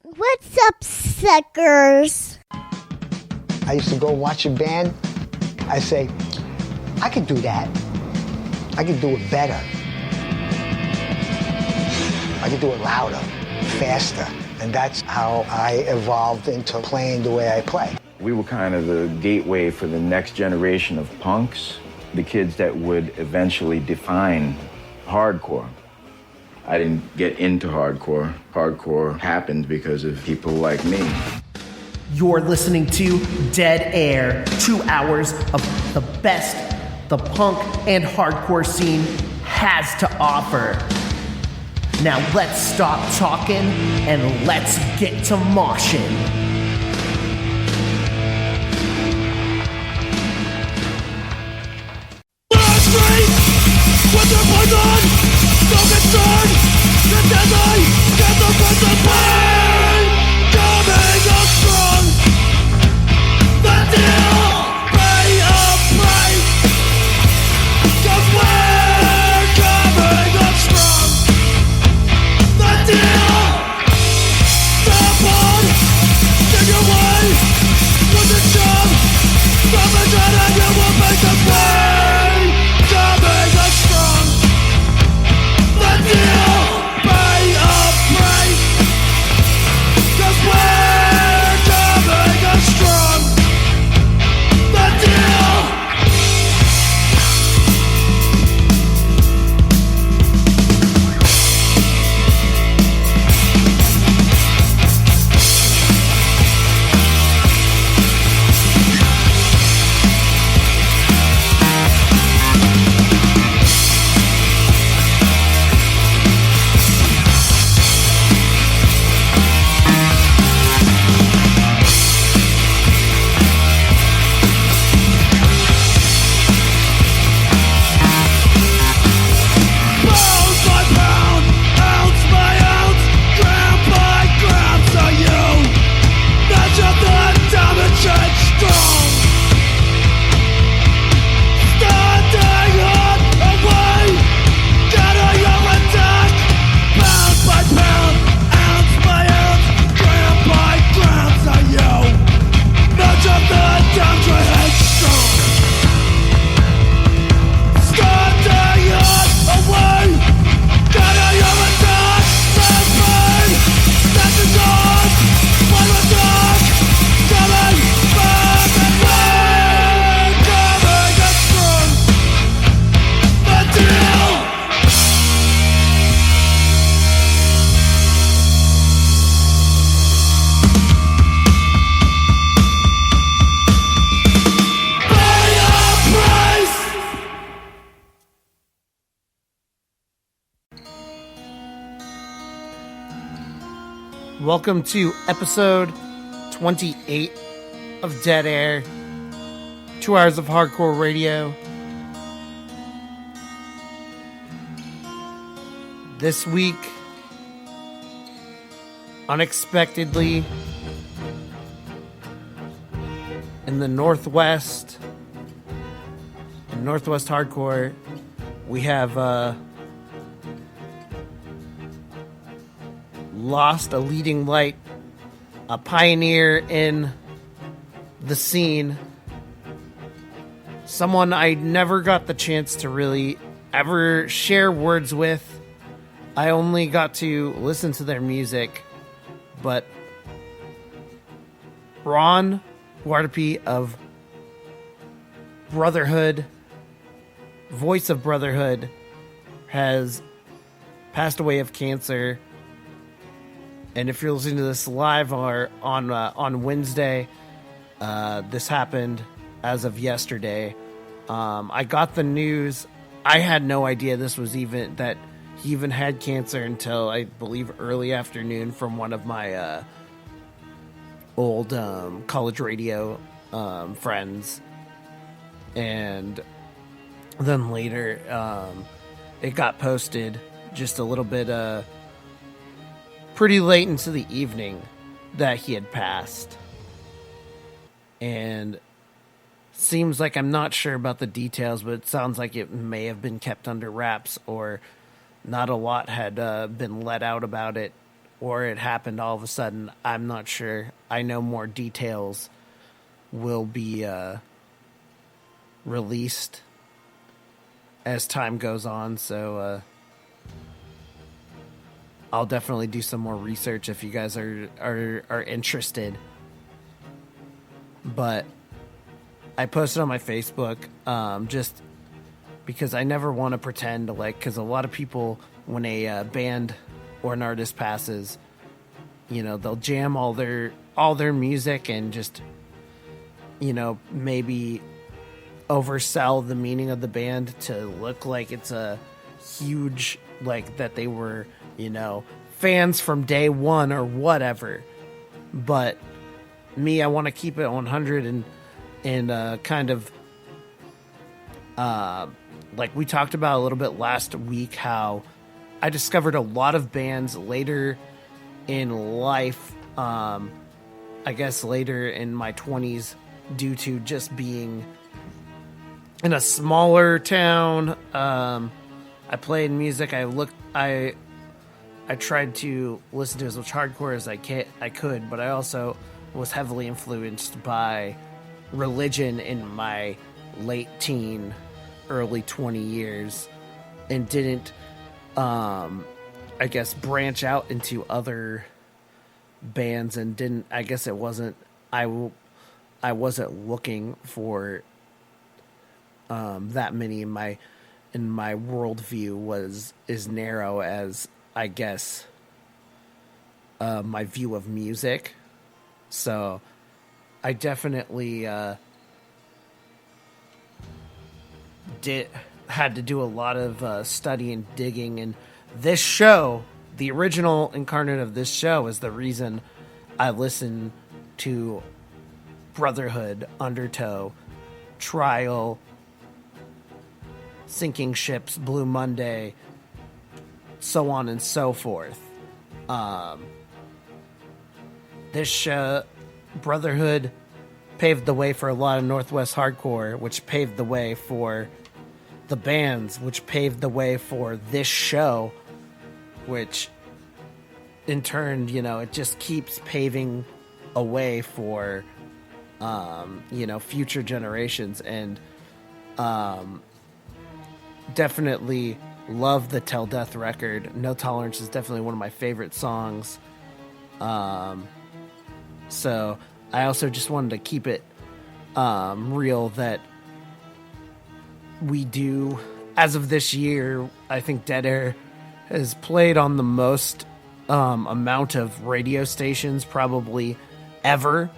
What's up, suckers? I used to go watch a band. I say, I could do that. I could do it better. I could do it louder, faster. And that's how I evolved into playing the way I play. We were kind of the gateway for the next generation of punks, the kids that would eventually define hardcore. I didn't get into hardcore. Hardcore happened because of people like me. You're listening to Dead Air, 2 hours of the best the punk and hardcore scene has to offer. Now let's stop talking and let's get to moshing. What's your poison? Don't get turned! You're deadly! Get the person pain! Coming up strong! The deal! Pay a price! Cause we're coming up strong! The deal! Step on! Take your way! With the job! From the dread and you will make the pain! Coming up strong! The deal! Pay a price! Cause we're coming up strong! The deal! Pound by pound, ounce by ounce, gram by gram, so you measure the damage and strong. Standing on away, gather your attack. Pound by pound, ounce by ounce, gram by gram, so you measure the damage and strong. Standing on away, gather your attack. There's pain, that's the dark. One attack, coming back and back. Coming up strong, the deal. Pay a price. Welcome to episode 28 of Dead Air, 2 hours of hardcore radio. This week, unexpectedly, in the Northwest, in Northwest hardcore, we have lost a leading light, a pioneer in the scene, someone I never got the chance to really ever share words with. I only got to listen to their music, but Ron Warpy of Brotherhood, voice of Brotherhood, has passed away of cancer. And if you're listening to this live or on Wednesday, this happened as of yesterday. I got the news. I had no idea this was that he even had cancer until I believe early afternoon from one of my old college radio friends, and then later it got posted just a little bit pretty late into the evening that he had passed. And seems like, I'm not sure about the details, but it sounds like it may have been kept under wraps, or not a lot had been let out about it or it happened all of a sudden. I'm not sure. I know more details will be released as time goes on, so I'll definitely do some more research if you guys are interested. But I posted on my Facebook just because I never want to pretend like, because a lot of people, when a band or an artist passes, you know, they'll jam all their music and just, you know, maybe oversell the meaning of the band to look like it's a huge, like that they were, you know, fans from day one or whatever. But me, I want to keep it 100 and kind of like we talked about a little bit last week, how I discovered a lot of bands later in life, I guess later in my 20s, due to just being in a smaller town. I played music. I tried to listen to as much hardcore as I could, but I also was heavily influenced by religion in my late teen, early 20 years, and didn't, I guess, branch out into other bands, and didn't, I guess it wasn't, I wasn't looking for that many in my worldview is narrow as, I guess, my view of music. So I definitely had to do a lot of study and digging, and this show, the original incarnate of this show, is the reason I listen to Brotherhood, Undertow, Trial, Sinking Ships, Blue Monday, so on and so forth. This show, Brotherhood, paved the way for a lot of Northwest hardcore, which paved the way for the bands, which paved the way for this show, which in turn, you know, it just keeps paving a way for, you know, future generations. And definitely love the Tell Death record. No Tolerance is definitely one of my favorite songs. So I also just wanted to keep it real that we do, as of this year, I think Deadair has played on the most amount of radio stations probably ever,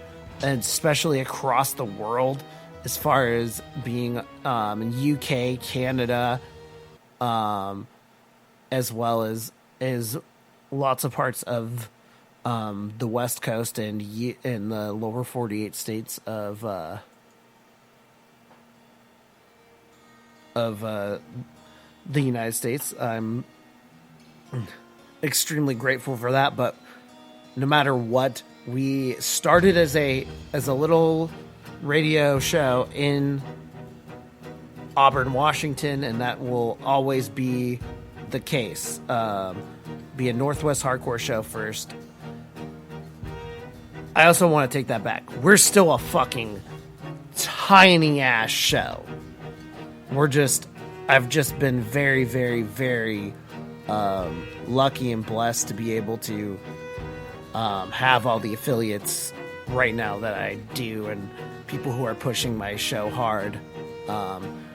and especially across the world, as far as being in UK, Canada, as well as lots of parts of the West Coast and in the lower 48 states of the United States. I'm extremely grateful for that. But no matter what, we started as a little radio show in Auburn, Washington, and that will always be the case. Be a Northwest hardcore show first. I also want to take that back. We're still a fucking tiny ass show. I've just been very, very, very lucky and blessed to be able to have all the affiliates right now that I do, and people who are pushing my show hard.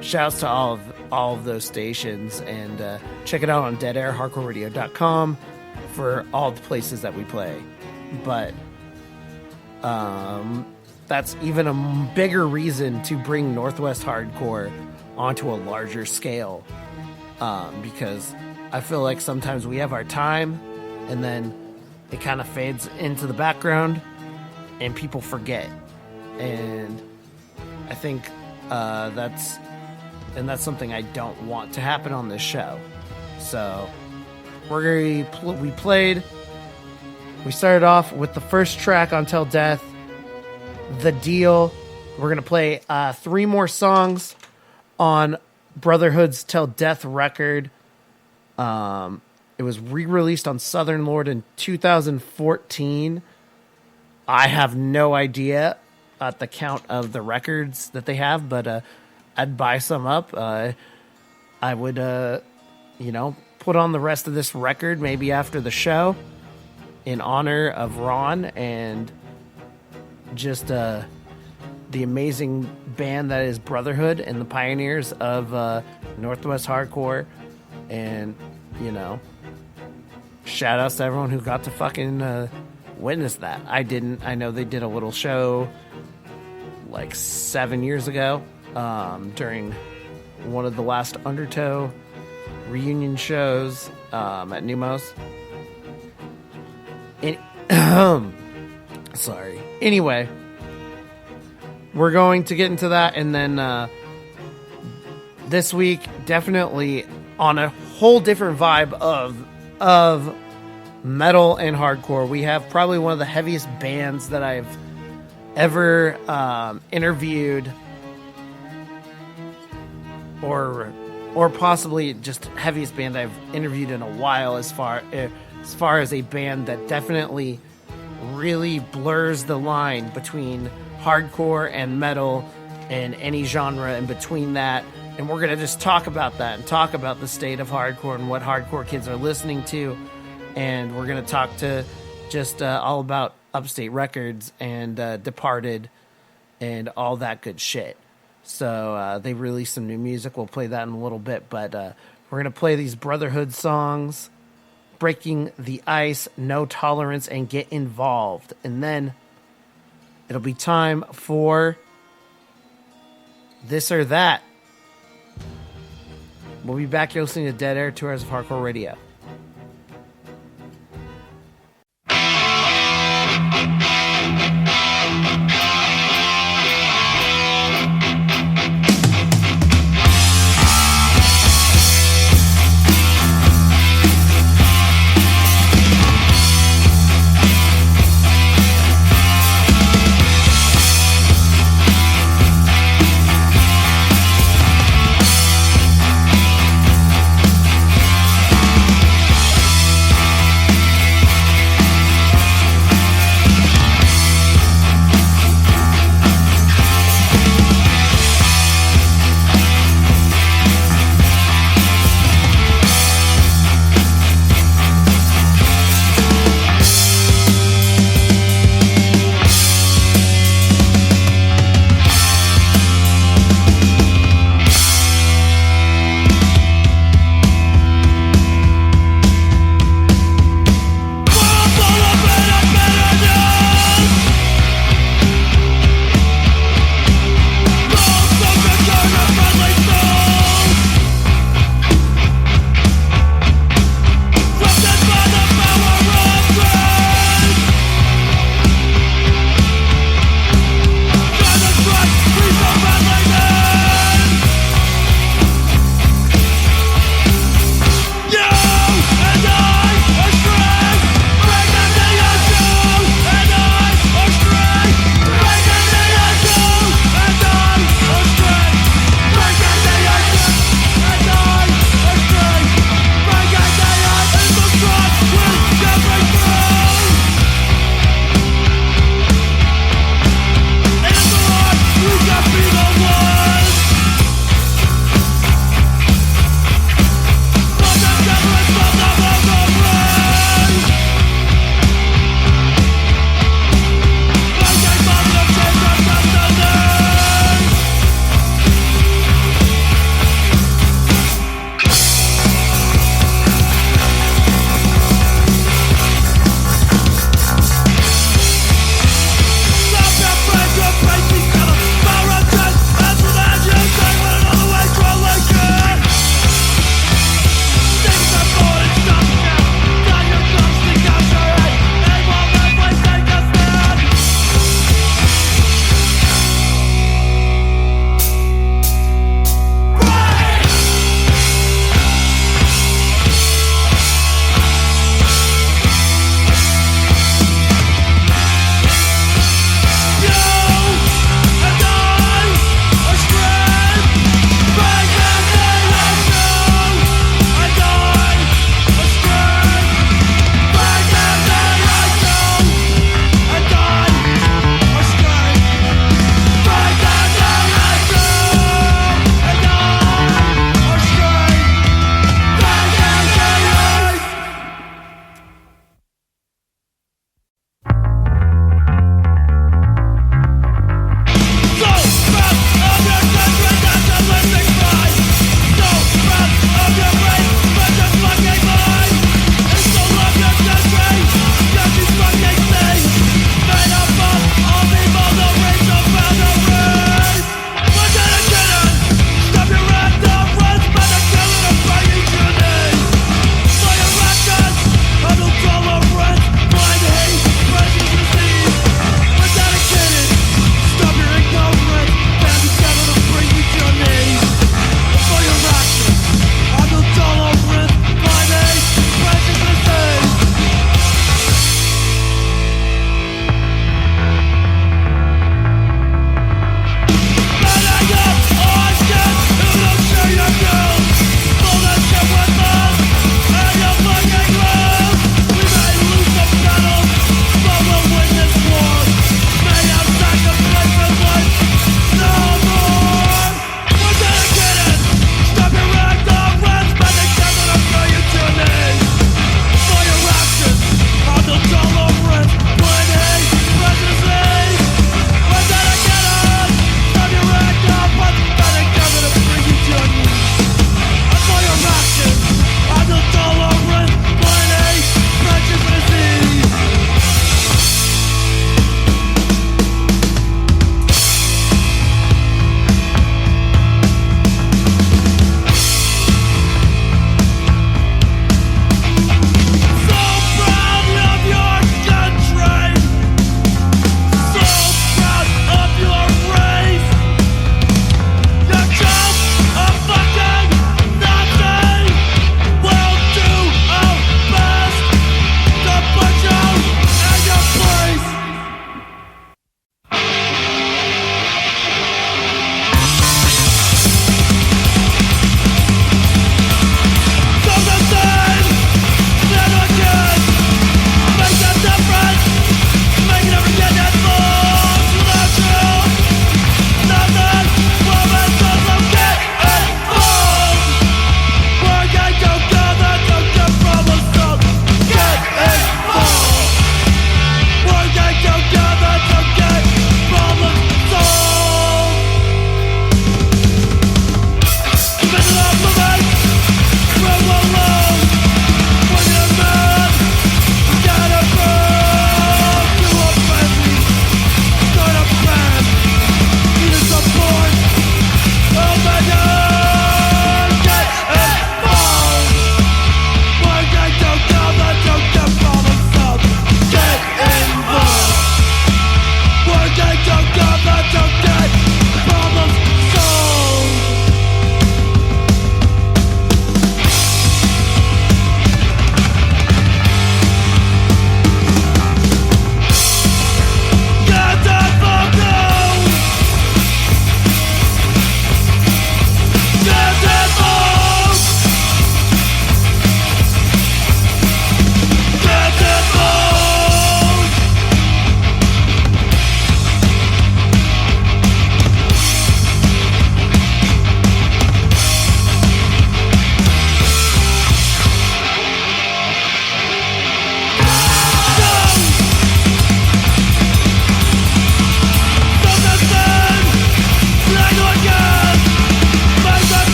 Shouts to all of those stations, and check it out on deadairhardcoreradio.com for all the places that we play. But that's even a bigger reason to bring Northwest hardcore onto a larger scale, because I feel like sometimes we have our time and then it kind of fades into the background and people forget, and I think that's something I don't want to happen on this show. So we started off with the first track on Till Death, The Deal. We're going to play 3 more songs on Brotherhood's Till Death record. And It was re-released on Southern Lord in 2014. I have no idea at the count of the records that they have, but I'd buy some up. I would, put on the rest of this record maybe after the show in honor of Ron and just the amazing band that is Brotherhood and the pioneers of Northwest Hardcore. And, shout outs to everyone who got to fucking witness that. I didn't. I know they did a little show like 7 years ago during one of the last Undertow reunion shows at Numos. Sorry. Anyway, we're going to get into that, and then this week, definitely on a whole different vibe of metal and hardcore. We have probably one of the heaviest bands that I've ever interviewed, or possibly just heaviest band I've interviewed in a while, as far as a band that definitely really blurs the line between hardcore and metal and any genre in between that. And we're going to just talk about that and talk about the state of hardcore and what hardcore kids are listening to. And we're going to talk to just all about Upstate Records and Departed and all that good shit. So they released some new music. We'll play that in a little bit. But we're going to play these Brotherhood songs, Breaking the Ice, No Tolerance, and Get Involved. And then it'll be time for This or That. We'll be back here listening to Dead Air, 2 hours of hardcore radio.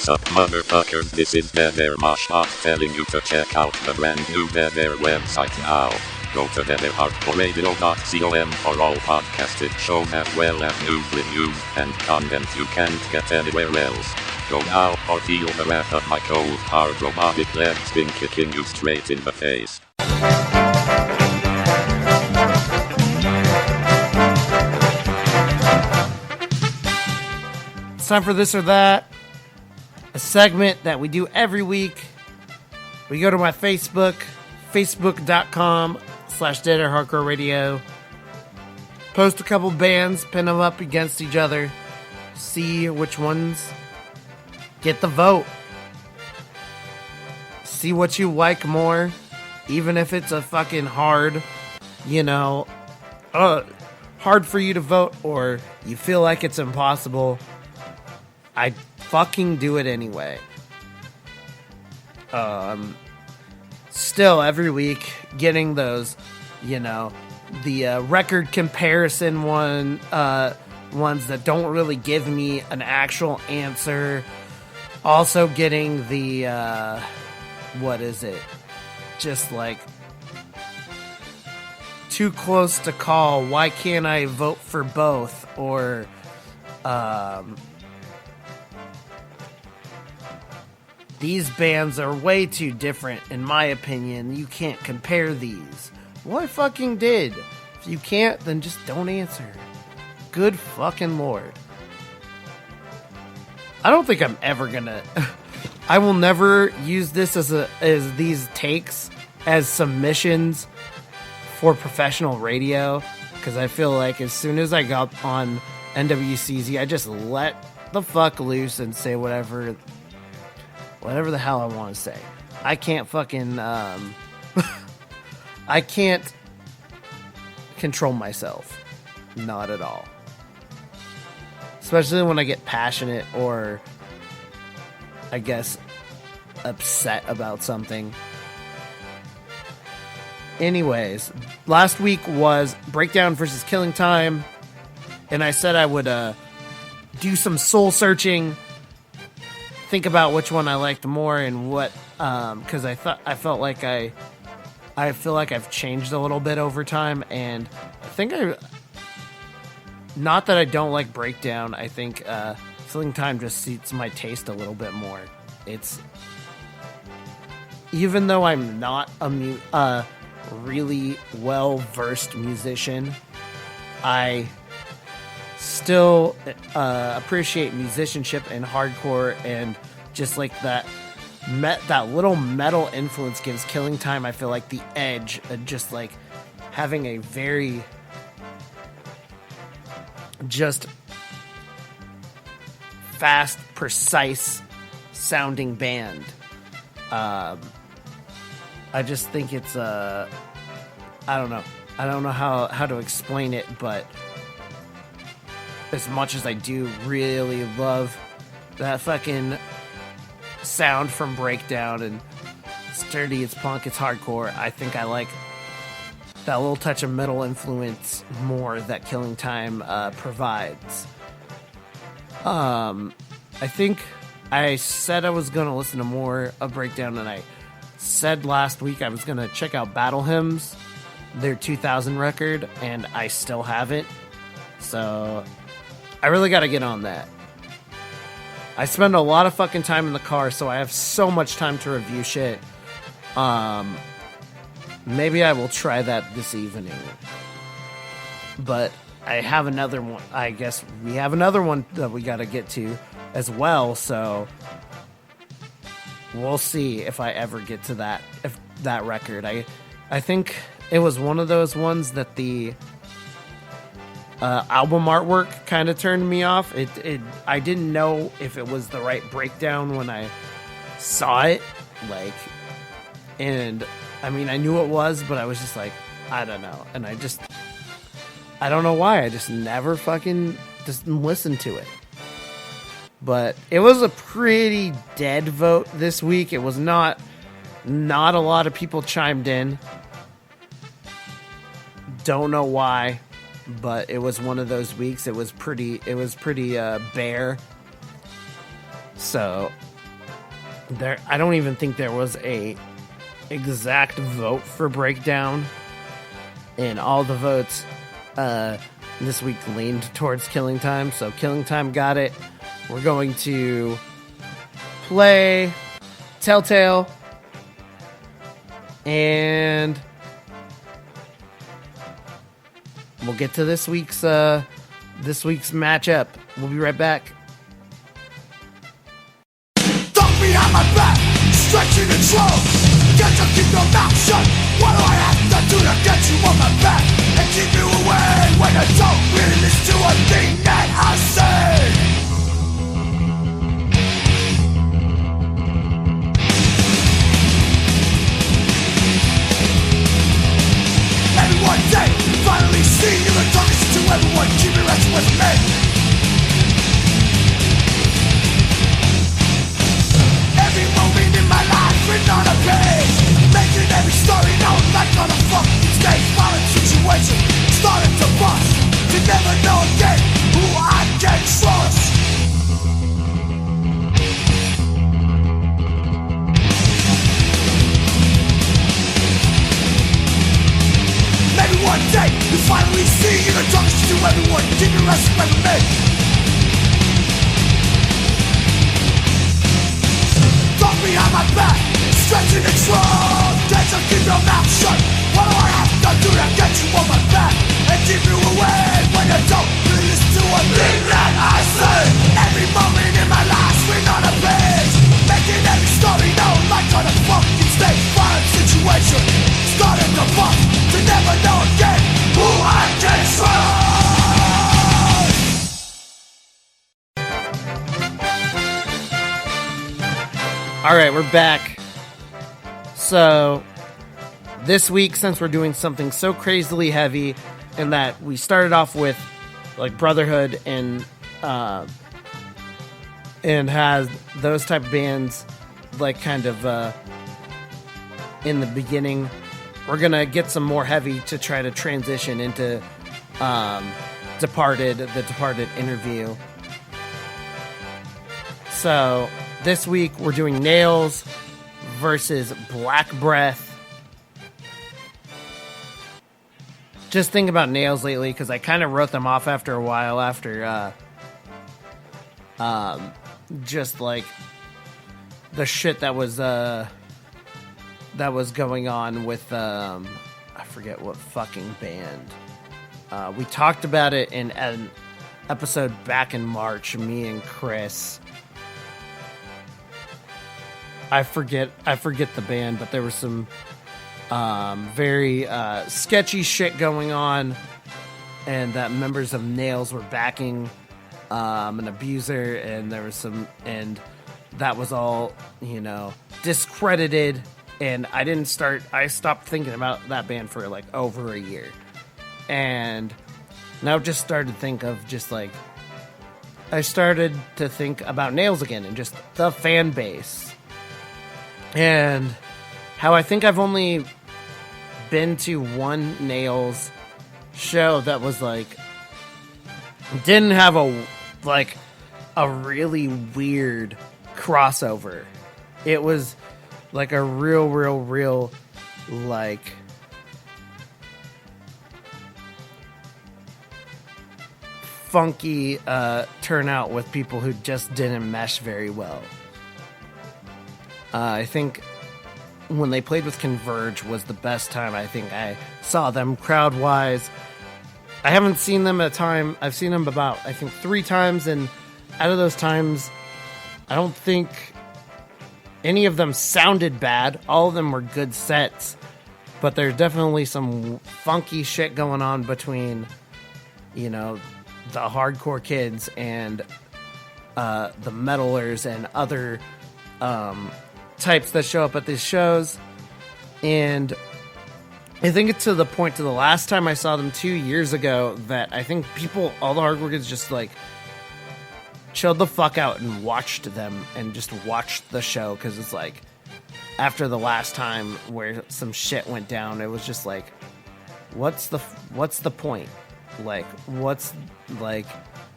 What's up, motherfuckers? This is Deadair telling you to check out the brand new Deadair website now. Go to deadairhardcoreradio.com for all podcasted shows as well as news, reviews, and content you can't get anywhere else. Go now or feel the wrath of my cold, hard robotic legs spin kicking you straight in the face. It's time for This or That, a segment that we do every week. We go to my Facebook, facebook.com/deadairhardcoreradio, post a couple bands, pin them up against each other, see which ones get the vote. See what you like more, even if it's a fucking hard, hard for you to vote or you feel like it's impossible. I fucking do it anyway. Still every week getting those, the record comparison ones that don't really give me an actual answer. Also getting the, just like too close to call. Why can't I vote for both? Or, these bands are way too different, in my opinion. You can't compare these. Well, I fucking did. If you can't, then just don't answer. Good fucking lord. I don't think I'm ever gonna... I will never use this as these takes as submissions for professional radio, because I feel like as soon as I got on NWCZ, I just let the fuck loose and say whatever the hell I want to say. I can't fucking, I can't control myself. Not at all. Especially when I get passionate or, I guess, upset about something. Anyways, last week was Breakdown versus Killing Time, and I said I would, do some soul searching, think about which one I liked more and what, because I feel like I've changed a little bit over time, and I think not that I don't like Breakdown, I think Killing Time just suits my taste a little bit more. It's, even though I'm not a really well-versed musician, I still appreciate musicianship and hardcore, and just like that little metal influence gives Killing Time, I feel like, the edge of just like having a very just fast, precise sounding band. I just think it's I don't know how to explain it, but as much as I do really love that fucking sound from Breakdown, and sturdy, it's punk, it's hardcore, I think I like that little touch of metal influence more that Killing Time provides. I think I said I was going to listen to more of Breakdown, and I said last week I was going to check out Battle Hymns, their 2000 record, and I still haven't. So I really got to get on that. I spend a lot of fucking time in the car, so I have so much time to review shit. Maybe I will try that this evening. But I have another one. I guess we have another one that we got to get to as well, so we'll see if I ever get to that record. I think it was one of those ones that the album artwork kind of turned me off. I didn't know if it was the right Breakdown when I saw it, and I mean, I knew it was, but I was just like, I don't know, and I don't know why, I just never fucking just listened to it. But it was a pretty dead vote this week. It was not a lot of people chimed in. Don't know why, but it was one of those weeks. It was pretty bare. So I don't even think there was a exact vote for Breakdown, and all the votes this week leaned towards Killing Time, so Killing Time got it. We're going to play Telltale, and we'll get to this week's matchup. We'll be right back. Thump behind my back, stretching and slow. Get to keep your mouth shut. What do I have to do to get you on my back and keep you away when I don't really listen to a thing that I say? Maybe one day, finally see you and talking to everyone. Keep it resting with me. Every moment in my life written on a page, making every story known like on a fucking stage. Violent situation started to bust, to never know again who I can trust. Maybe one day you finally see the darkness to everyone. Keep your respect with me. Talk behind my back, stretching and strong. Can't you keep your mouth shut? What do I have to do to get you on my back and keep you away when you don't really listen to a thing that I say? Every moment in my life written on a page, making every story known like on a fucking stage. Violent situation started to bust, to never know again who I can trust. All right, we're back. So this week, since we're doing something so crazily heavy, in that we started off with like Brotherhood and has those type of bands like kind of in the beginning, we're gonna get some more heavy to try to transition into the Departed interview. So this week we're doing Nails versus Black Breath. Just think about Nails lately, because I kind of wrote them off after a while, after just like the shit that was going on with I forget what fucking band. We talked about it in an episode back in March, me and Chris. I forget the band, but there was some very sketchy shit going on, and that members of Nails were backing an abuser, and there was some, and that was all, discredited, and I stopped thinking about that band for like over a year, and now just started to think of I started to think about Nails again, and just the fan base. And how I think I've only been to one Nails show that was didn't have a really weird crossover. It was like a real funky turnout with people who just didn't mesh very well. I think when they played with Converge was the best time I think I saw them crowd-wise. I haven't seen them at a time. I've seen them about, I think, 3 times, and out of those times, I don't think any of them sounded bad. All of them were good sets, but there's definitely some funky shit going on between, the hardcore kids and the metalers and other types that show up at these shows. And I think it's to the point, to the last time I saw them 2 years ago, that I think all the hardcore kids just chilled the fuck out and watched them and just watched the show, because it's after the last time where some shit went down, it was just what's the point?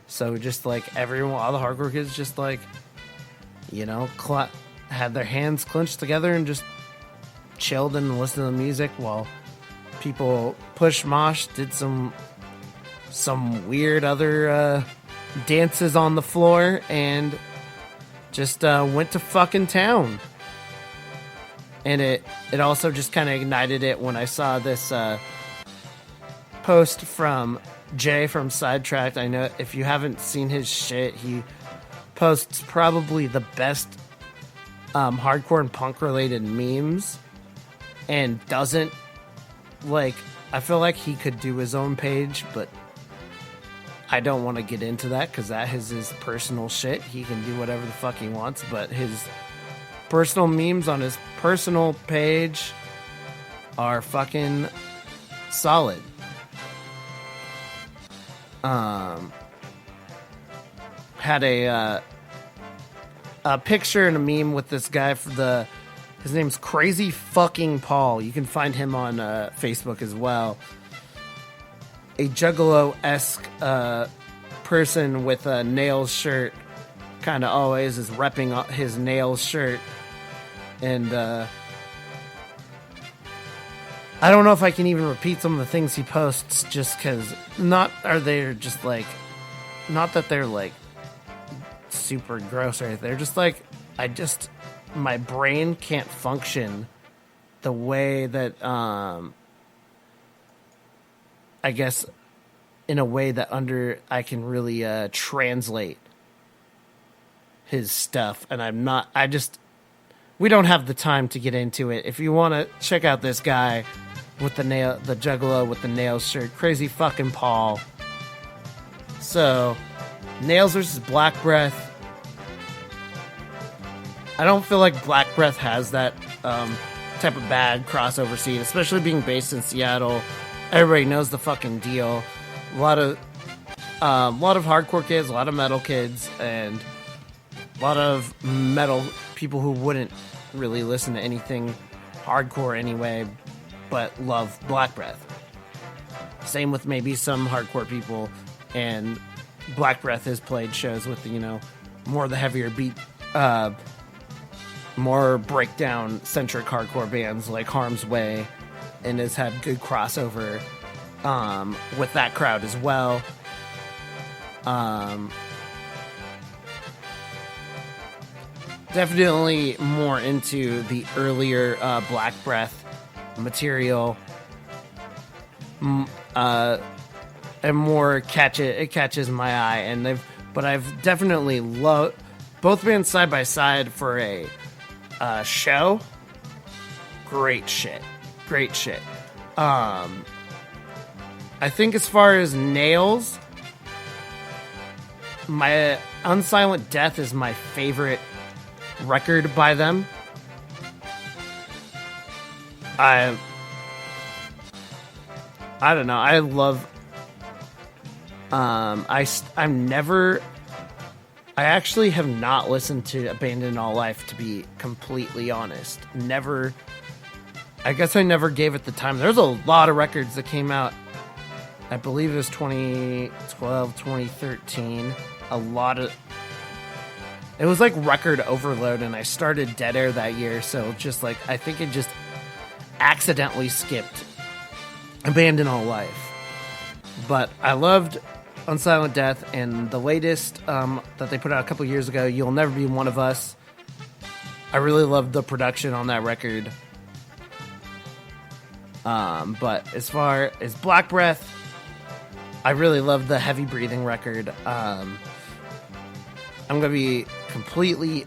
So just everyone, all the hardcore kids just had their hands clenched together and just chilled and listened to the music while people push mosh, did some weird other dances on the floor, and just went to fucking town. And it also just kind of ignited it when I saw this post from Jay from Sidetracked. I know if you haven't seen his shit, he posts probably the best hardcore and punk related memes, and doesn't, like, I feel like he could do his own page, but I don't want to get into that because that is his personal shit. He can do whatever the fuck he wants, but his personal memes on his personal page are fucking solid. Had a picture and a meme with this guy his name's Crazy Fucking Paul. You can find him on Facebook as well. A Juggalo-esque person with a Nails shirt, kind of always is repping his Nails shirt. And I don't know if I can even repeat some of the things he posts, just because not that they're like super gross or anything. They're just like, my brain can't function the way that I guess in a way that I can really translate his stuff, and we don't have the time to get into it. If you want to check out this guy with the Juggalo with the Nails shirt, Crazy Fucking Paul. So, Nails versus Black Breath. I don't feel like Black Breath has that type of bad crossover scene, especially being based in Seattle. Everybody knows the fucking deal. A lot of hardcore kids, a lot of metal kids, and a lot of metal people who wouldn't really listen to anything hardcore anyway, but love Black Breath. Same with maybe some hardcore people, and Black Breath has played shows with more the heavier beat, more breakdown centric hardcore bands like Harm's Way, and has had good crossover with that crowd as well. Definitely more into the earlier Black Breath material, and more it catches my eye, but I've definitely loved both bands side by side for a show. Great shit. I think as far as Nails, my Unsilent Death is my favorite record by them. I don't know. I love. I actually have not listened to Abandoned All Life, to be completely honest. Never. I guess I never gave it the time. There's a lot of records that came out. I believe it was 2012, 2013. It was like record overload, and I started Dead Air that year, so just like, I think it just accidentally skipped Abandon All Life. But I loved Unsilent Death, and the latest that they put out a couple years ago, You'll Never Be One of Us. I really loved the production on that record. But as far as Black Breath, I really loved the Heavy Breathing record. I'm gonna be completely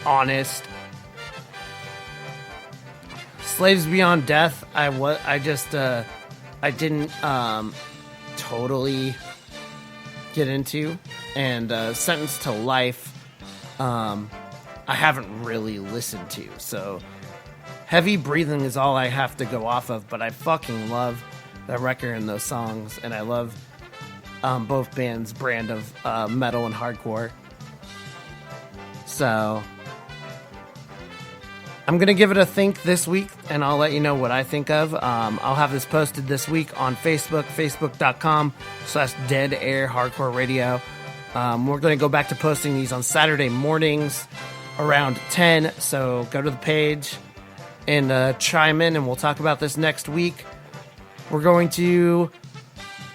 honest. Slaves Beyond Death, I didn't totally get into, and Sentenced to Life, I haven't really listened to. So Heavy Breathing is all I have to go off of, but I fucking love that record and those songs, and I love both bands' brand of metal and hardcore. So I'm going to give it a think this week, and I'll let you know what I think of. I'll have this posted this week on Facebook, facebook.com/Dead Air Hardcore Radio. We're going to go back to posting these on Saturday mornings. around 10. So go to the page and chime in, and we'll talk about this next week. We're going to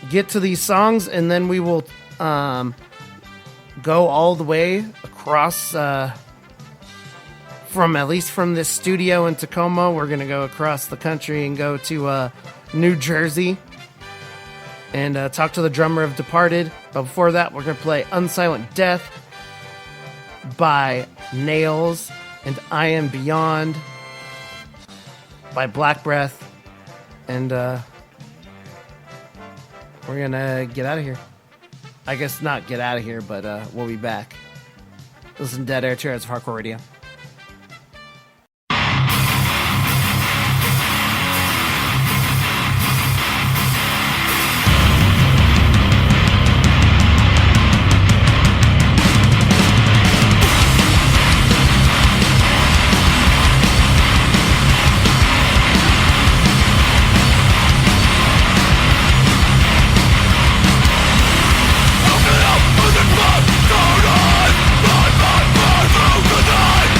get to these songs, and then we will go all the way across from this studio in Tacoma. We're going to go across the country and go to New Jersey and talk to the drummer of Departed. But before that, we're going to play Unsilent Death by Nails and I Am Beyond by Black Breath. And we're going to get out of here. I guess not get out of here, but we'll be back. Listen to Dead Air, 2 hours of hardcore radio. Open up, open up, turn on, my, who could I?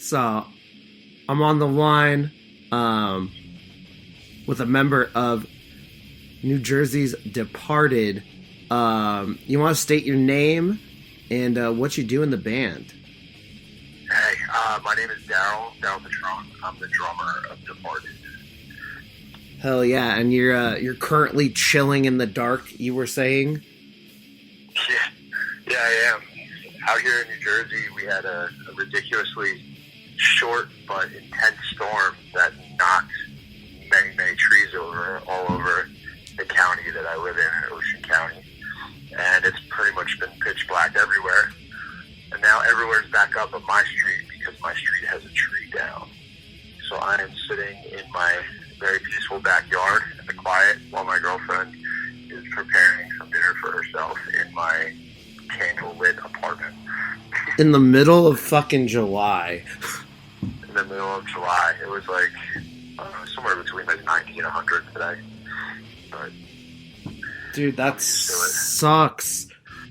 So I'm on the line with a member of New Jersey's Departed. You want to state your name and what you do in the band? Hey, my name is Daryl Patron. I'm the drummer of Departed. Hell yeah! And you're currently chilling in the dark. You were saying? Yeah, I am. Out here in New Jersey, we had a ridiculously short but intense storm that knocked many trees over all over the county that I live in Ocean County. And it's pretty much been pitch black everywhere. And now everywhere's back up on my street because my street has a tree down. So I am sitting in my very peaceful backyard in the quiet while my girlfriend is preparing some dinner for herself in my candle-lit apartment. In the middle of fucking July. In the middle of July. It was like somewhere between like 90 and 100 today. But dude, that sucks.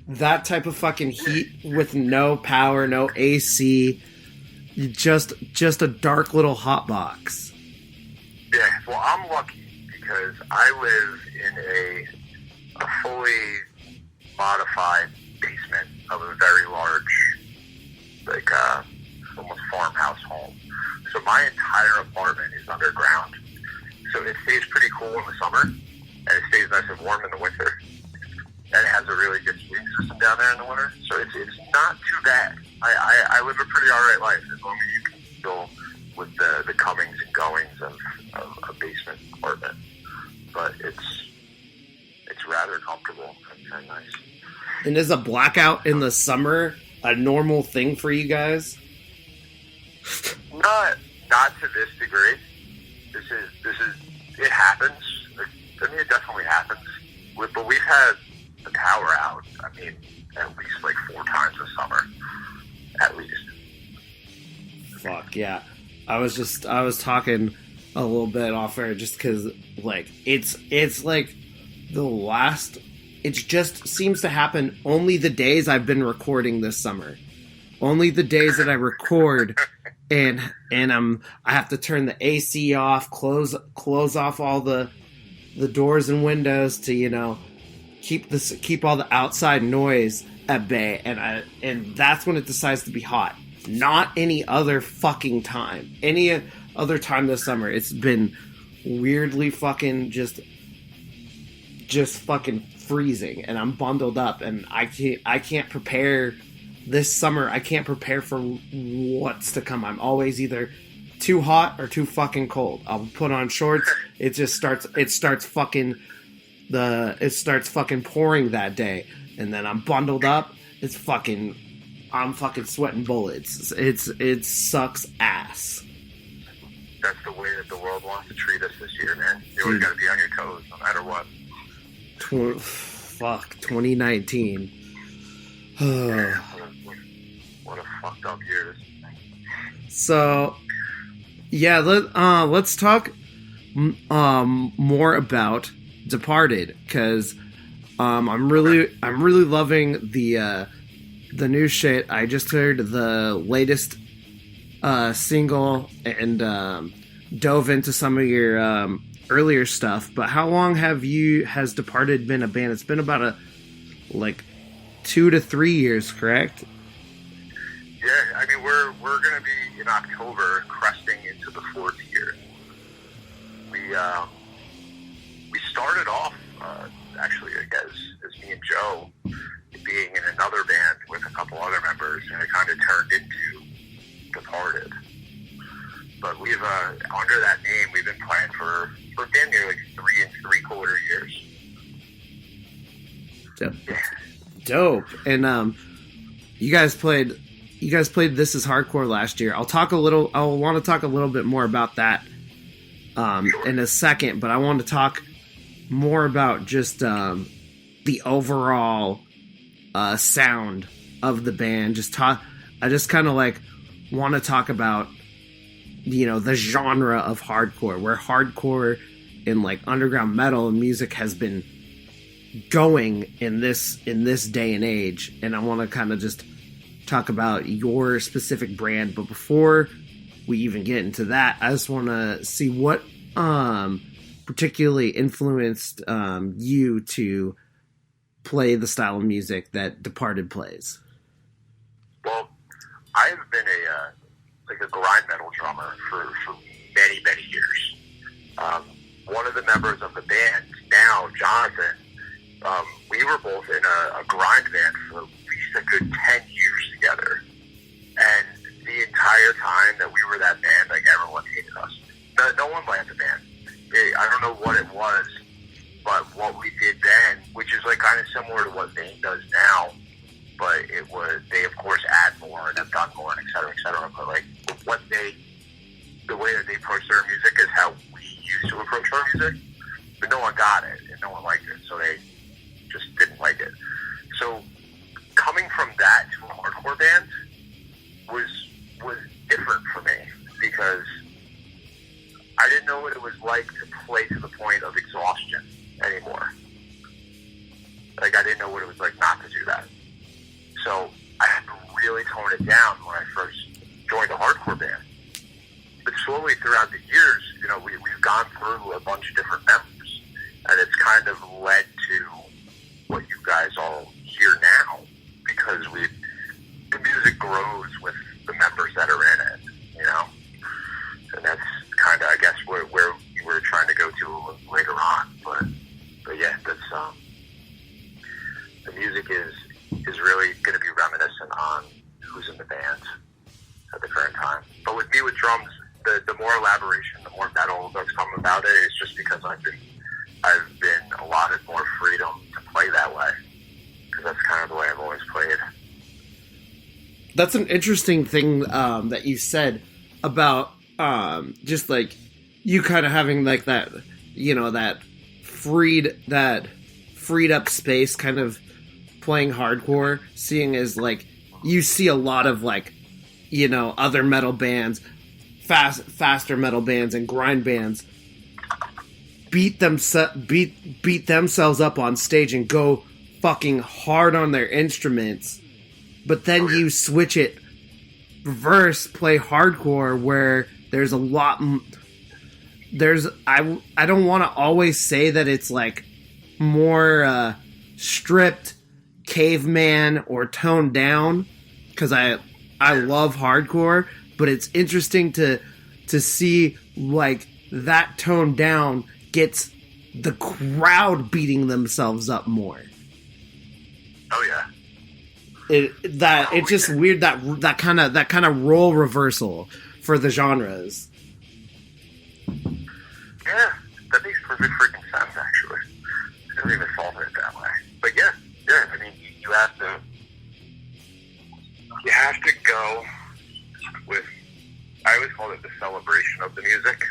That type of fucking heat with no power, no AC, just a dark little hot box. Yeah, well, I'm lucky because I live in a fully modified basement of a very large, like, almost farmhouse home. So my entire apartment is underground. So it stays pretty cool in the summer, and it stays nice and warm in the winter. And it has a really good heating system down there in the winter. So it's not too bad. I live a pretty alright life as long as you can deal with the comings and goings of a basement apartment. But it's rather comfortable and nice. And is a blackout in the summer a normal thing for you guys? Not to this degree. This is it happens. I mean, it definitely happens. But we've had the power out. I mean, at least like 4 times this summer, at least. Fuck yeah! I was talking a little bit off air just because like it's like the last. It just seems to happen only the days I've been recording this summer. Only the days that I record, and I have to turn the AC off, close off all the doors and windows to keep all the outside noise at bay, and that's when it decides to be hot. Not any other fucking time. Any other time this summer, it's been weirdly fucking just fucking freezing, and I'm bundled up, and I can't prepare this summer. I can't prepare for what's to come. I'm always either too hot or too fucking cold. I'll put on shorts. It starts fucking pouring that day, and then I'm bundled up. I'm fucking sweating bullets. It sucks ass. That's the way that the world wants to treat us this year, man. You always got to be on your toes, no matter what. 2019. What a fucked up year this is. So, yeah, let's talk more about Departed, because I'm really loving the new shit. I just heard the latest single and dove into some of your earlier stuff. But how long has Departed been a band? It's been about 2 to 3 years, correct? Yeah, I mean we're gonna be in October cresting into the 4th year. We started off actually as me and Joe being in another band with a couple other members, and it kind of turned into Departed. But we've under that name we've been playing for damn near 3 3/4 years. Yep. Yeah. Dope. And you guys played This Is Hardcore last year. I want to talk a little bit more about that in a second, but I want to talk more about just the overall sound of the band. I just kind of want to talk about the genre of hardcore, where hardcore and underground metal and music has been going in this day and age. And I want to kind of just talk about your specific brand. But before we even get into that, I just want to see what particularly influenced you to play the style of music that Departed plays. Well, I've been a grind metal drummer for many, many years. One of the members of the band now, Jonathan, we were both in a grind band for at least a good 10 years together. And the entire time that we were that band, like, everyone hated us. No one liked the band. I don't know what it was, but what we did then, which is like kind of similar to what Vane does now, but it was, they of course add more and have done more and et cetera, but like the way that they approach their music is how we used to approach our music, but no one got it and no one liked it, so they just didn't like it. So coming from that to a hardcore band was different for me, because I didn't know what it was like to play to the point of exhaustion anymore. Like, I didn't know what it was like not to do that. So I had to really tone it down when I first joined a hardcore band. But slowly throughout the years, you know, we've gone through a bunch of different members, and it's kind of led to what you guys all hear now, because the music grows with the members that are in it, you know? And that's kind of, I guess, where we were trying to go to later on. But yeah, that's the music is really going to be reminiscent on who's in the band at the current time. But with me with drums, the more elaboration, the more metal that's come about it. It's just because I've been allotted more freedom to play that way, because that's kind of the way I've always played. That's an interesting thing that you said about just like you kind of having like that, you know, that freed up space, kind of playing hardcore, seeing as like you see a lot of like, you know, other metal bands, faster metal bands and grind bands beat themselves up on stage and go fucking hard on their instruments, but then you switch it reverse, play hardcore where there's a lot. I don't want to always say that it's like more stripped, caveman or toned down, because I love hardcore, but it's interesting to see like that toned down gets the crowd beating themselves up more. Oh yeah. It's just weird that kind of role reversal for the genres. Yeah, that makes perfect freaking sense, actually. I never even thought of it that way. But yeah, I mean, you have to go with, I always call it the celebration of the music.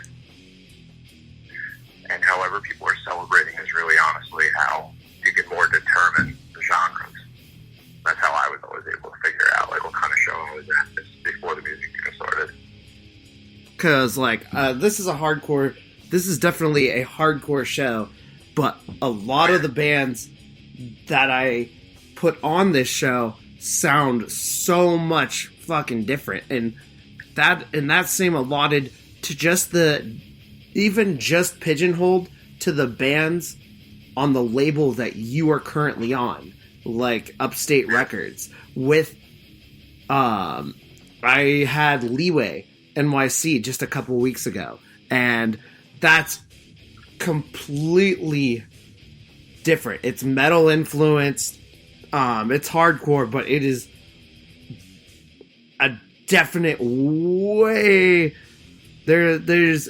And however people are celebrating is really honestly how you can more determine the genres. That's how I was always able to figure out like what kind of show I was at before the music even started. Because like this is definitely a hardcore show, but a lot of the bands that I put on this show sound so much fucking different, and that same allotted to just pigeonholed to the bands on the label that you are currently on, like Upstate Records. With I had Leeway NYC just a couple weeks ago, and that's completely different. It's metal influenced, it's hardcore, but it is a definite way. There's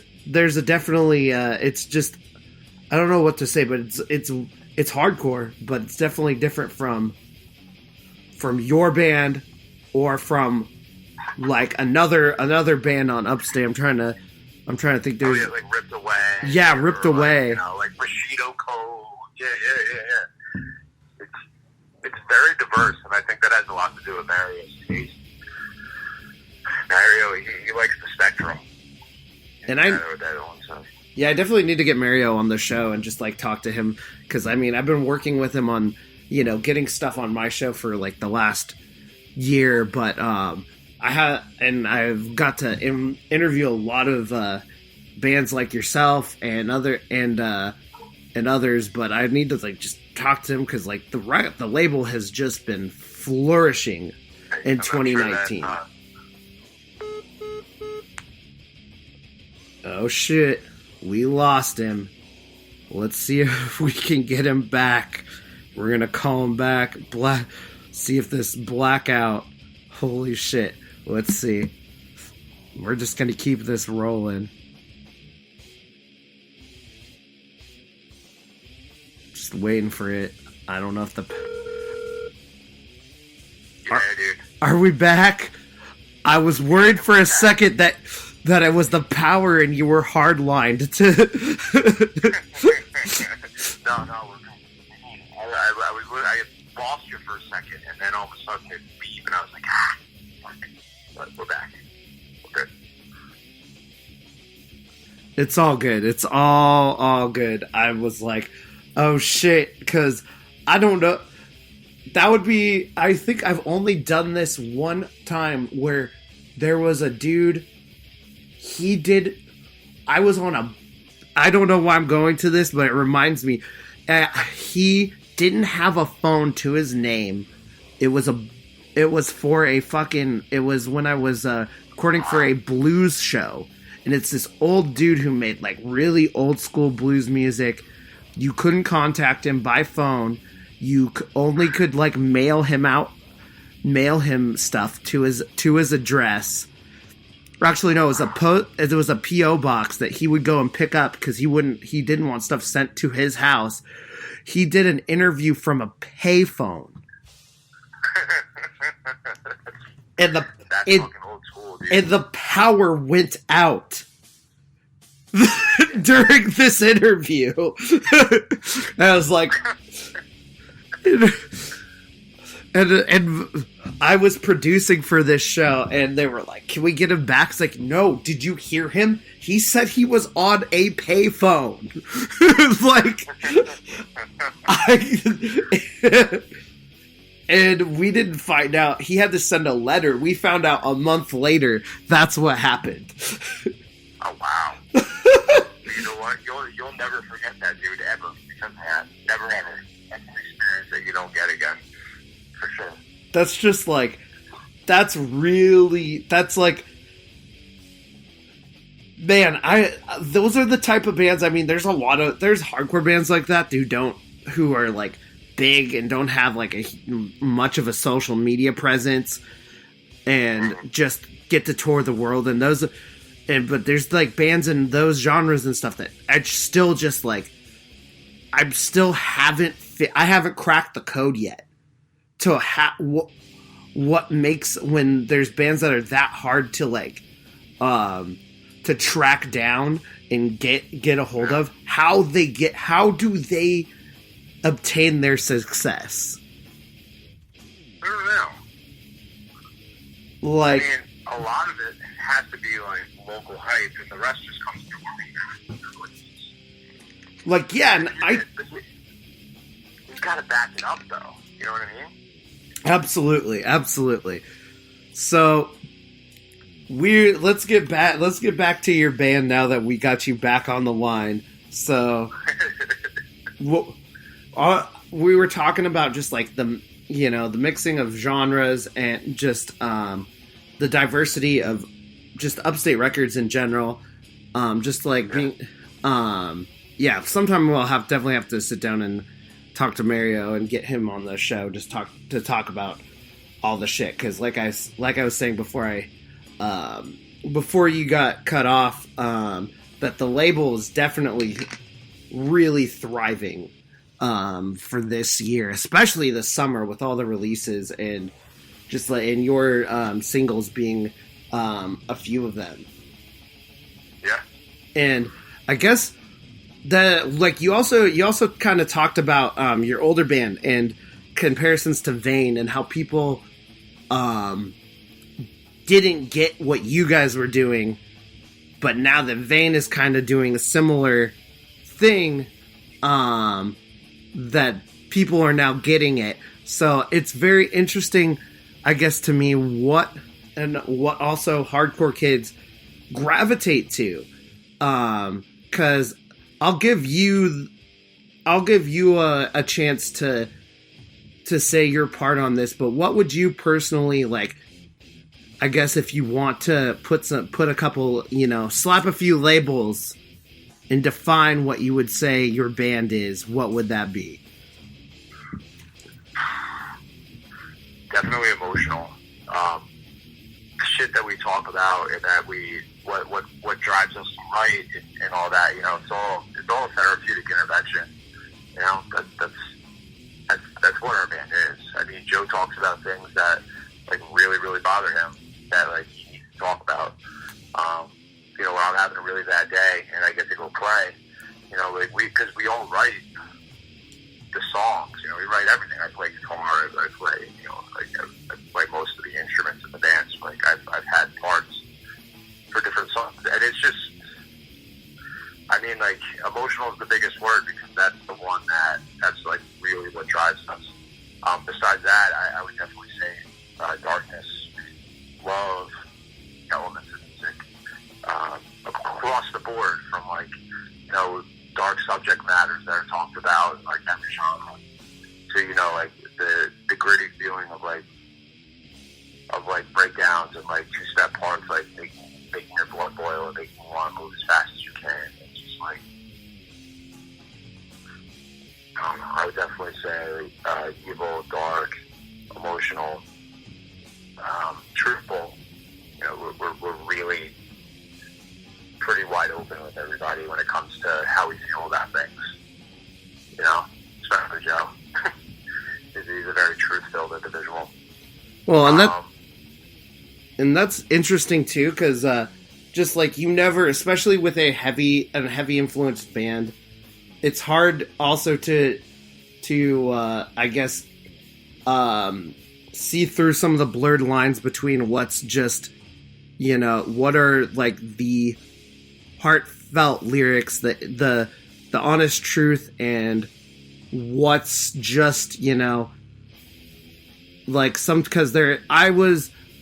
a definitely it's just, I don't know what to say, but it's hardcore, but it's definitely different from your band or from like another band on Upstate. I'm trying to think. There's like Ripped Away. Yeah, Ripped Away. Like, you know, like Bushido Code. Yeah. It's very diverse, and I think that has a lot to do with Mario's taste. Mario, he likes the spectrum. And I definitely need to get Mario on the show and just like talk to him, because I mean I've been working with him on, you know, getting stuff on my show for like the last year, but I've got to interview a lot of bands like yourself and others, but I need to like just talk to them because like the label has just been flourishing in 2019. Oh shit, we lost him. Let's see if we can get him back. We're gonna call him back. See if this blackout. Holy shit. Let's see. We're just gonna keep this rolling. Just waiting for it. I don't know if Are we back? I was worried for a second that it was the power and you were hardlined to. No. I lost you for a second, and then all of a sudden it beeped, and I was like, fuck. But we're back. We're good. It's all good. It's all good. I was like, oh shit, because I don't know. That would be, I think I've only done this one time where there was a dude, I was on I don't know why I'm going to this, but it reminds me, he didn't have a phone to his name. It was when I was recording for a blues show, and it's this old dude who made like really old school blues music. You couldn't contact him by phone. You only could like mail him stuff to his address. Actually, no, it was a PO box that he would go and pick up because he didn't want stuff sent to his house. He did an interview from a payphone. And That's fucking old school, dude. And the power went out during this interview. And I was like, and I was producing for this show, and they were like, "Can we get him back?" It's like, no. Did you hear him? He said he was on a payphone. Like, and we didn't find out. He had to send a letter. We found out a month later. That's what happened. Oh wow! You know what? You'll never forget that dude ever, because never ever. That's an experience that you don't get again, for sure. That's just like, man, those are the type of bands. I mean, there's hardcore bands like that who are like big and don't have like much of a social media presence and just get to tour the world, and but there's like bands in those genres and stuff that I still just like, I haven't cracked the code yet to what makes, when there's bands that are that hard to like to track down and get a hold of, how do they obtain their success? I don't know. Like, I mean, a lot of it has to be like local hype, and the rest just comes through organic. like, yeah, and You've got to back it up, though. You know what I mean? Absolutely. So let's get back to your band now that we got you back on the line. So we were talking about just like the mixing of genres and just the diversity of just Upstate Records in general. Just like being sometime we'll definitely have to sit down and talk to Mario and get him on the show, just to talk about all the shit, because like I was saying before before you got cut off, that the label is definitely really thriving for this year, especially the summer with all the releases and just like in your singles being a few of them. Yeah. And I guess that, like, you also kind of talked about your older band and comparisons to Vane and how people didn't get what you guys were doing, but now that Vane is kind of doing a similar thing, that people are now getting it. So it's very interesting, I guess, to me, what and what also hardcore kids gravitate to. Because I'll give you a chance to say your part on this, but what would you personally like? I guess if you want to put a couple, slap a few labels and define what you would say your band is, what would that be? Definitely emotional. Shit that we talk about and that what drives us to write and all that, it's all therapeutic intervention. That's what our band is. I mean, Joe talks about things that like really, really bother him that like he needs to talk about. When I'm having a really bad day and I get to go play, because we all write the songs. We write everything. I play guitar. I play, I play most of the instruments in the band. So, like I've had parts for different songs, and it's just, I mean, like emotional is the biggest word because that's the one that's like really what drives us. Besides that, I would definitely say darkness, love, elements of music, across the board from like dark subject matters that are talked about in like every genre to like the gritty feeling of like breakdowns and like two-step parts, like making your blood boil and making you want to move as fast as you can. It's just like, I don't know, I would definitely say evil, dark, emotional, truthful. We're really pretty wide open with everybody when it comes to how we feel about things. Especially Joe. He's a very truth-filled individual. Well, and that's interesting too, because just like you never, especially with a heavy influenced band, it's hard also to I guess see through some of the blurred lines between what's just what are like the heartfelt lyrics, the honest truth, and what's just like some, because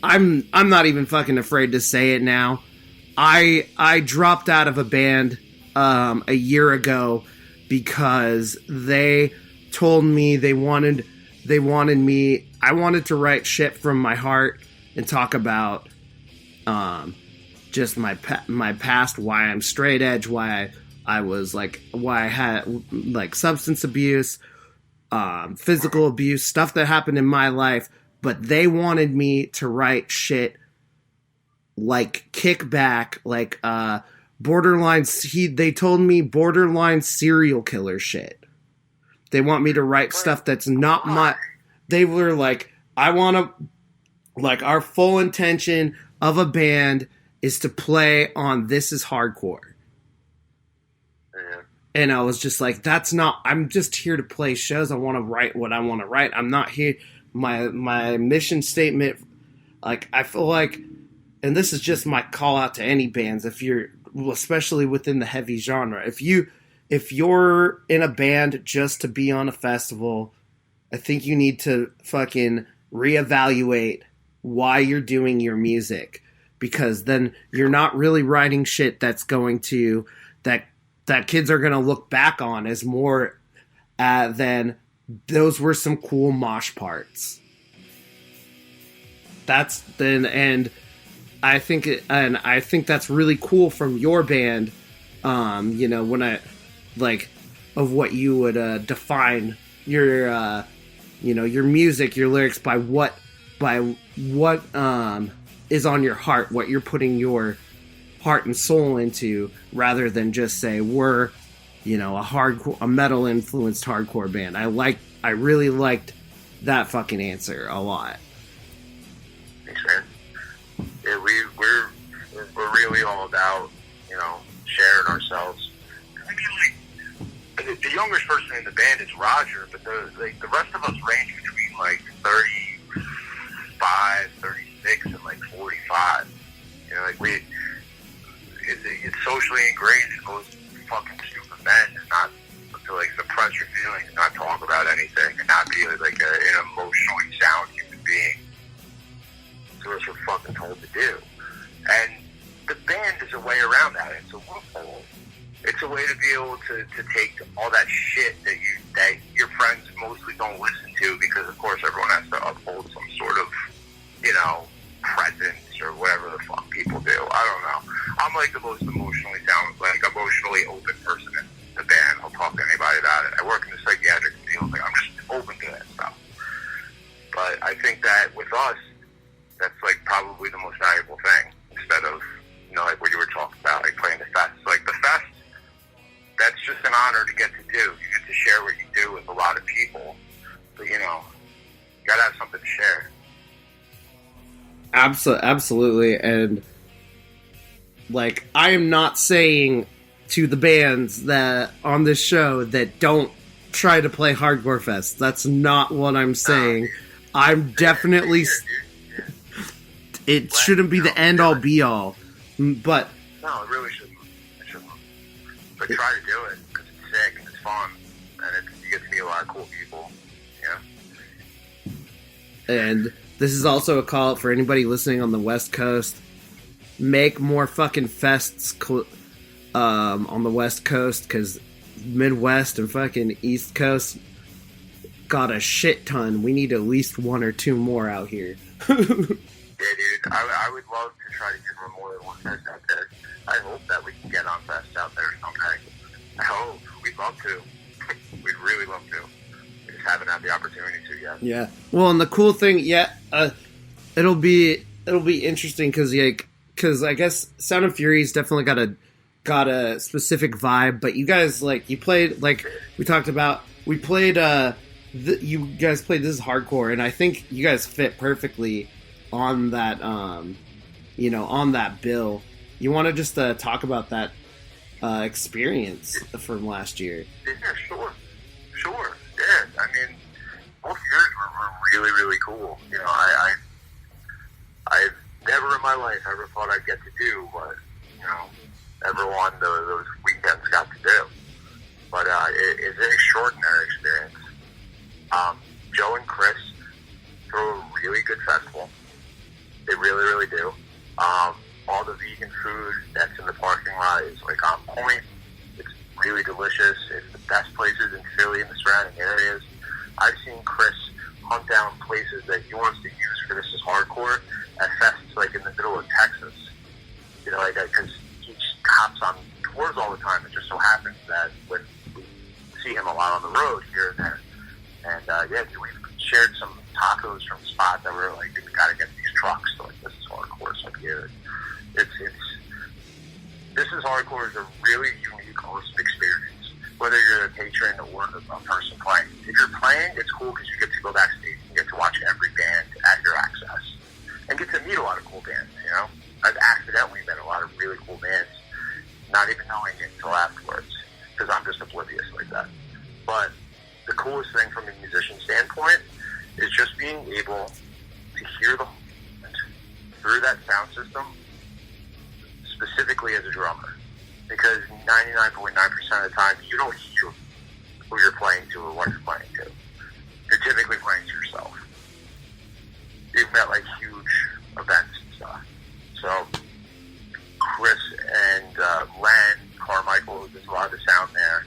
I'm not even fucking afraid to say it now. I dropped out of a band a year ago because they told me they wanted me, I wanted to write shit from my heart and talk about just my past, why I'm straight edge, why I had like substance abuse, physical abuse, stuff that happened in my life, but they wanted me to write shit like Kickback, like borderline. They told me borderline serial killer shit. They want me to write stuff that's not my. They were like, I want to, like, our full intention of a band is to play on This Is Hardcore. And I was just like, that's not, I'm just here to play shows. I want to write what I want to write. I'm not here. My mission statement, like, I feel like, and this is just my call out to any bands, if you're, especially within the heavy genre, if you're in a band just to be on a festival, I think you need to fucking reevaluate why you're doing your music, because then you're not really writing shit that's going to, that kids are going to look back on as more than those were some cool mosh parts. And I think that's really cool from your band. When I like of what you would define your your music, your lyrics by what is on your heart, what you're putting your heart and soul into, rather than just say we're a metal influenced hardcore band. I really liked that fucking answer a lot. Thanks, man. Yeah, we're really all about sharing ourselves. I mean, like the youngest person in the band is Roger, but the rest of us range between like 35, 36, and like 45. It's socially ingrained in most fucking stupid men not to like suppress your feelings, not talk about anything, and not be like an emotionally sound human being. most of us were fucking told to do. And the band is a way around that. It's a loophole. It's a way to be able to take all that shit that your friends mostly don't listen to, because of course everyone has to uphold some sort of, presence or whatever the fuck people do. I don't know. I'm like the most emotionally open person in the band. I'll talk to anybody about it. I work in the psychiatric field. Like, I'm just open to that stuff. But I think that with us, that's like probably the most valuable thing, instead of, like what you were talking about, like playing the fest. Like the fest, that's just an honor to get to do. You get to share what you do with a lot of people. But, you gotta have something to share. Absolutely. And, like, I am not saying to the bands that on this show that don't try to play Hardcore Fest. That's not what I'm saying. I'm definitely... It shouldn't be the end-all, be-all. But... No, it really shouldn't. It shouldn't. But try to do it, because it's sick, and it's fun, and you get to meet a lot of cool people, And this is also a call out for anybody listening on the West Coast. Make more fucking fests on the West Coast, because Midwest and fucking East Coast got a shit ton. We need at least one or two more out here. Yeah, dude. I would love to try to get more than one fest out there. I hope that we can get on fests out there someday. I hope. We'd love to. We'd really love to. We just haven't had the opportunity to yet. Yeah. Well, and the cool thing, it'll be interesting because I guess Sound and Fury's definitely got a specific vibe, but you guys, like, you played, like we talked about, we played you guys played This Is Hardcore, and I think you guys fit perfectly on that on that bill. You want to just talk about that experience from last year? Yeah, sure. Yeah, I mean, both years were really, really cool. I've never in my life ever thought I'd get to do what, everyone those weekends got to do. But it's an extraordinary experience. Joe and Chris throw a really good festival. They really, really do. All the vegan food that's in the parking lot is like on point. It's really delicious. It's the best places in Philly and the surrounding areas. I've seen Chris hunt down places that he wants to use for This Is Hardcore at fests like in the middle of Texas. Because he hops on tours all the time. It just so happens that when we see him a lot on the road here and there. And we shared some tacos from spots that were like, we gotta get these trucks to like This Is Hardcore. So here, This Is Hardcore is a really unique, holistic experience. Whether you're a patron or a person playing. If you're playing, it's cool because you get to go backstage and get to watch every band at your access and get to meet a lot of cool bands. I've accidentally met a lot of really cool bands, not even knowing it until afterwards, because I'm just oblivious like that. But the coolest thing from a musician standpoint is just being able to hear the through that sound system, specifically as a drummer, because 99.9% of the time you don't hear who you're playing to or what you're playing to. You're typically playing to yourself. You've met like huge events and stuff. So Chris and Len Carmichael, who does a lot of the sound there,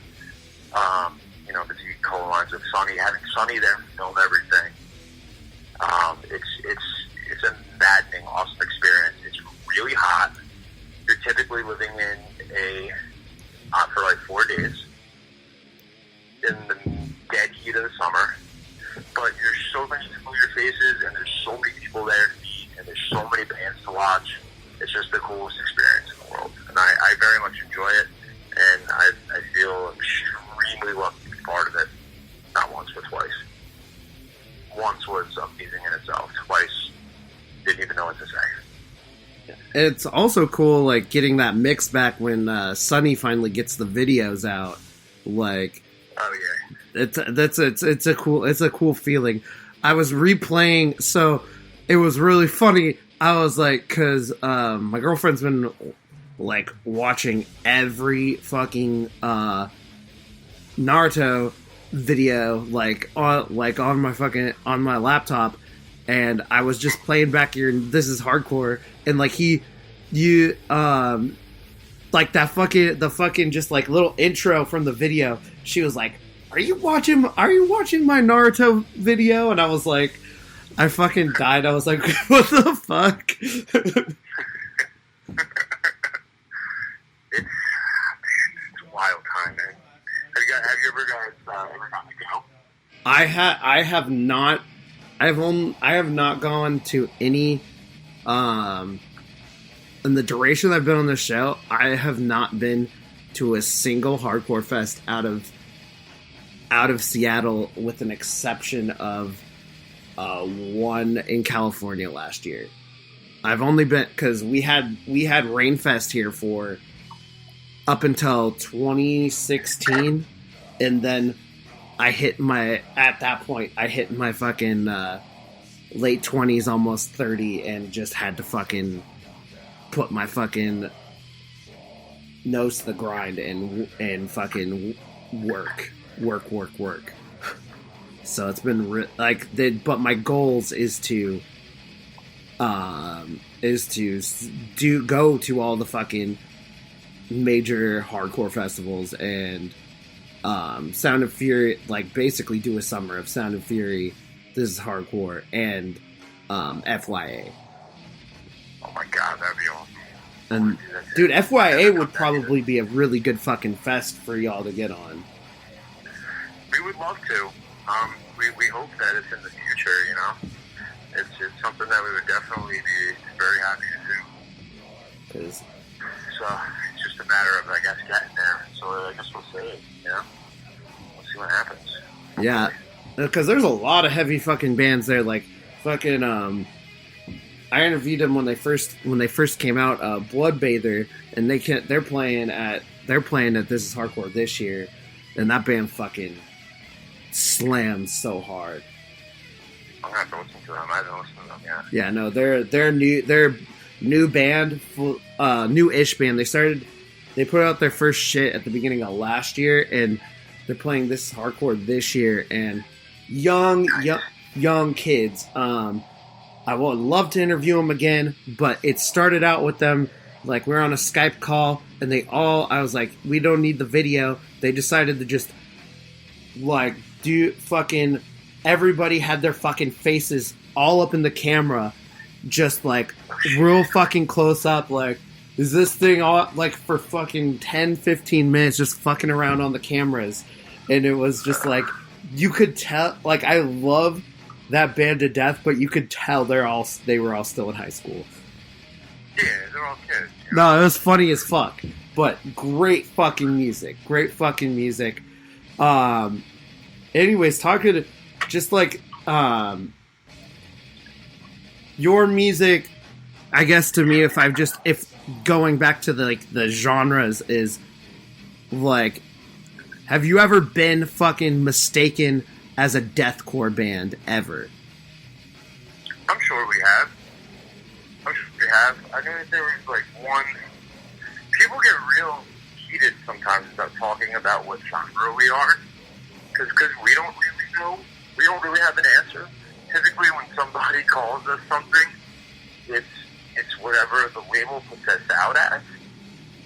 because he co-lines with Sonny, having Sonny there film everything. It's a maddening, awesome experience. It's really hot. You're typically living in for like 4 days in the dead heat of the summer, but there's so many familiar faces, and there's so many people there to meet, and there's so many bands to watch. It's just the coolest experience in the world, and I very much enjoy it, and I feel extremely lucky to be part of it, not once but twice. Once was amazing in itself. Twice, didn't even know what to say. It's also cool, like, getting that mix back when Sonny finally gets the videos out. Like, oh yeah, it's a cool feeling. I was replaying, so it was really funny. I was like, because my girlfriend's been like watching every fucking Naruto video on my laptop, and I was just playing back your This Is Hardcore, and like like the fucking just like little intro from the video. She was like, Are you watching my Naruto video? And I was like, I fucking died. I was like, what the fuck? It's a wild time, man. Have you ever gone to go? I have not. I have not gone to any. In the duration I've been on this show, I have not been to a single hardcore fest out of Seattle, with an exception of one in California last year. I've only been, because we had Rainfest here for up until 2016, and then at that point I hit my fucking late 20s, almost 30, and just had to fucking put my fucking nose to the grind and fucking work. So it's been but my goals is to go to all the fucking major hardcore festivals and Sound of Fury, like basically do a summer of Sound of Fury, This Is Hardcore, and FYA. Oh my god, that'd be awesome. And dude, FYA would probably be a really good fucking fest for y'all to get on. We would love to. We hope that it's in the future, you know? It's something that we would definitely be very happy to do. So, it's just a matter of, I guess, getting there. So, I guess we'll see, you know? We'll see what happens. Yeah, because there's a lot of heavy fucking bands there, like, fucking, I interviewed them when they first came out, Bloodbather, and they're playing at This Is Hardcore this year, and that band fucking slams so hard. I'm gonna have to listen to them. I haven't listened to them yet. Yeah, no, they're new band, new-ish band. They put out their first shit at the beginning of last year, and they're playing This Is Hardcore this year, and young kids. I would love to interview them again, but it started out with them, like, we're on a Skype call, and I was like, we don't need the video. They decided to just, like, do fucking, everybody had their fucking faces all up in the camera, just, like, real fucking close up, like, is this thing all, like, for fucking 10, 15 minutes, just fucking around on the cameras, and it was just, like, you could tell, like, I love that band to death, but you could tell they were all still in high school. Yeah, they're all kids. You know? No, it was funny as fuck, but great fucking music. Anyways, talking to, just like, your music, I guess to me, if going back to the genres is, like, have you ever been fucking mistaken as a deathcore band ever? I'm sure we have. I know that there was like one. People get real heated sometimes about talking about what genre we are, because we don't really know. We don't really have an answer. Typically, when somebody calls us something, it's whatever the label puts us out as,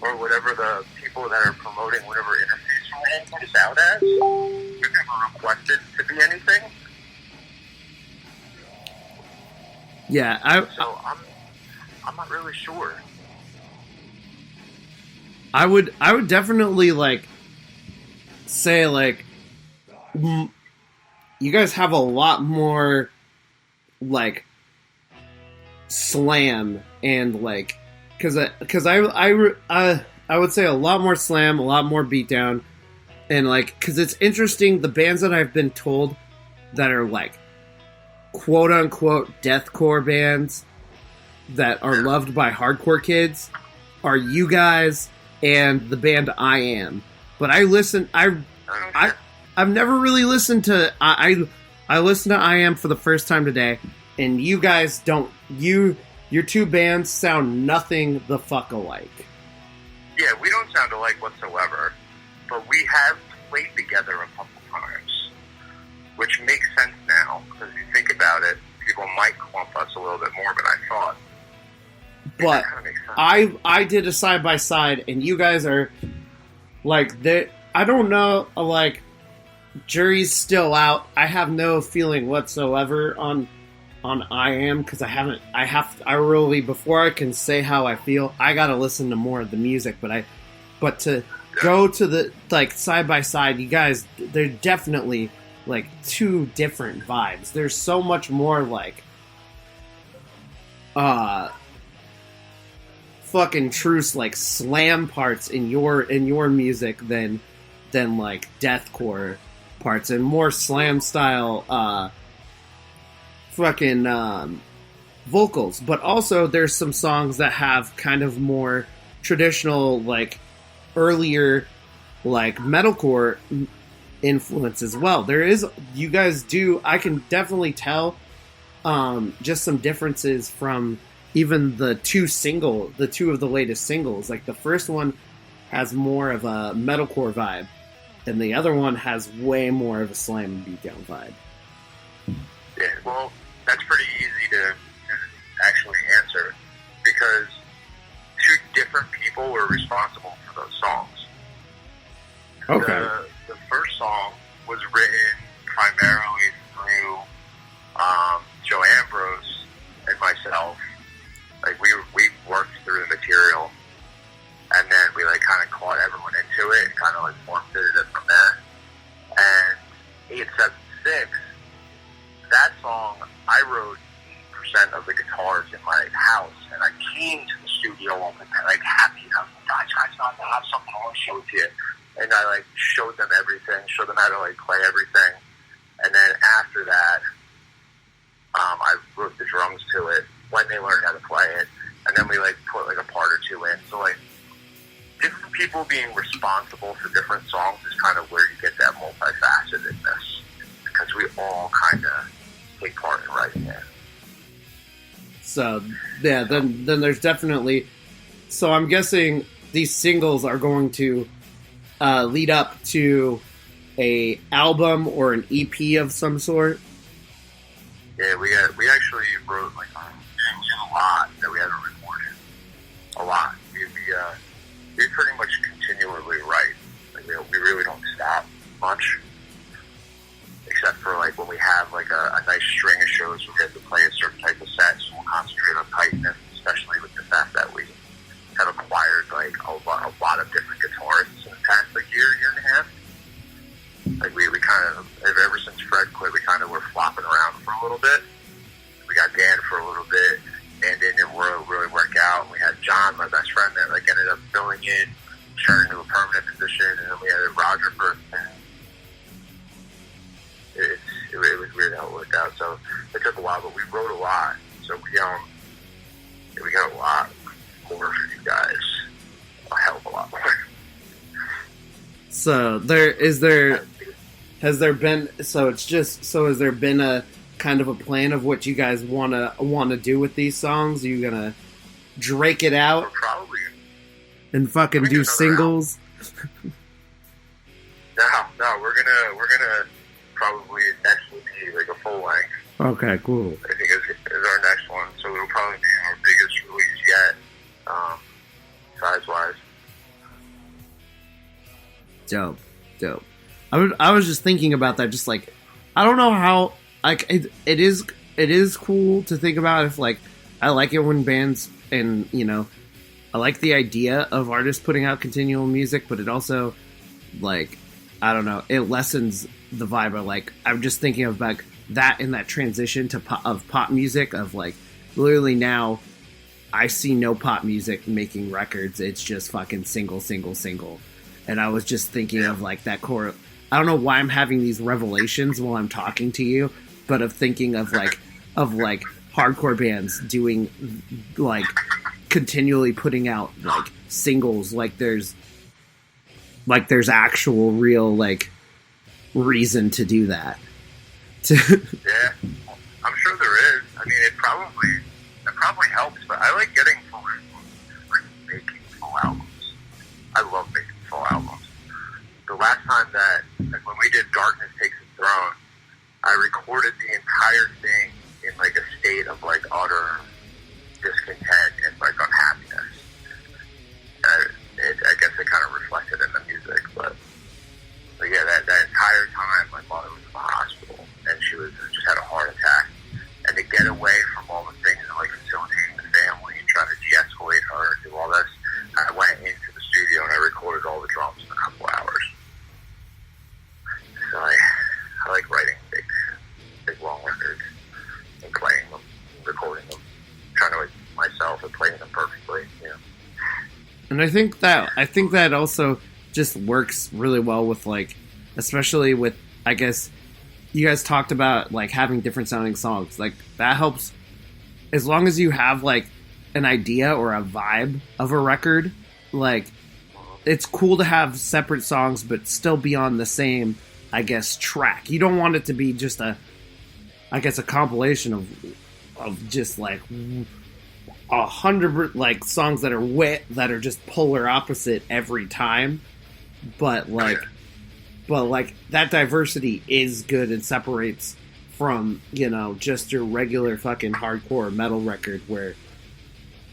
or whatever the people that are promoting whatever interface we're in put us out as. We've never requested to be anything. Yeah, So I'm not really sure. I would definitely, like, say, like, you guys have a lot more, like, slam and, like, because I would say a lot more slam, a lot more beatdown, and, like, because it's interesting, the bands that I've been told that are, like, quote unquote deathcore bands that are loved by hardcore kids are you guys and the band I Am. But I've never really listened to I listened to I Am for the first time today, and you guys don't, your two bands sound nothing the fuck alike. Yeah, we don't sound alike whatsoever, but we have played together a couple times, which makes sense now, because if you think about it, people might clump us a little bit more than I thought. But That kinda makes sense. I did a side by side, and you guys are like I don't know, like jury's still out. I have no feeling whatsoever on I Am, because I really, before I can say how I feel, I gotta listen to more of the music. But to go to the like side by side, you guys, they're definitely like two different vibes. There's so much more like fucking truce, like slam parts in your music than like deathcore parts, and more slam style fucking vocals. But also there's some songs that have kind of more traditional, like earlier like metalcore influence as well. There is, you guys do, I can definitely tell just some differences from even the two of the latest singles. Like the first one has more of a metalcore vibe, and the other one has way more of a slam and beatdown vibe. Yeah, well, that's pretty easy to actually answer, because two different people were responsible for those songs. Okay. The first song was written primarily through Joe Ambrose and myself. Like we worked through the material, and then we like kind of caught everyone into it and kind of like formed it from there. And 876, that song, I wrote 80% of the guitars in my house, and I came to the studio all the time, like happy. I was like, guys, I have something I want to show to you. And I like showed them everything, showed them how to like play everything. And then after that, I wrote the drums to it when they learned how to play it. And then we like put like a part or two in. So like different people being responsible for different songs is kind of where you get that multifacetedness, because we all kind of take part in writing it. So yeah, then there's definitely, so I'm guessing these singles are going to lead up to a album or an EP of some sort. Yeah, we actually wrote like a lot that we had to record in. A lot. We pretty much continually write. Like we really don't stop much, except for like when we have like a nice string of shows where we have to play a certain type of set, so we'll concentrate on tightness, especially with the fact that we have acquired like a lot of different guitarists in the past like year and a half. Like we kind of, ever since Fred quit, we kind of were flopping around for a little bit. We got Dan for a little bit, and didn't really work out. We had John, my best friend, that like ended up filling in, turned into a permanent position, and then we had Roger for. It was weird how it worked out. So it took a while, but we wrote a lot. So we got a lot more for you guys. A hell of a lot more. So has there been a kind of a plan of what you guys want to do with these songs? Are you gonna drake it out? We're probably and fucking do singles? No, we're gonna probably next will be like a full length. Okay, cool. I think is our next one, so it'll probably be our biggest release yet, size wise. Dope. I was just thinking about that. Just like, I don't know how. Like it is cool to think about. If like, I like it when bands, and you know, I like the idea of artists putting out continual music, but it also, like, I don't know, it lessens the vibe. Of like, I'm just thinking of like that in that transition to pop music of like, literally now, I see no pop music making records. It's just fucking single. And I was just thinking of like that core. I don't know why I'm having these revelations while I'm talking to you, but of thinking of like hardcore bands doing like continually putting out like singles, like there's actual real like reason to do that. Yeah, I'm sure there is. I mean, it probably helps, but I like getting full albums, like making full albums. I love making full albums. The last time that, like when we did Darkness Takes the Throne, I recorded the entire thing in like a And I think that also just works really well with, like, especially with, I guess, you guys talked about, like, having different sounding songs. Like, that helps, as long as you have, like, an idea or a vibe of a record, like, it's cool to have separate songs but still be on the same, I guess, track. You don't want it to be just a compilation of just, like, 100 like songs that are just polar opposite every time, but that diversity is good and separates from, you know, just your regular fucking hardcore metal record where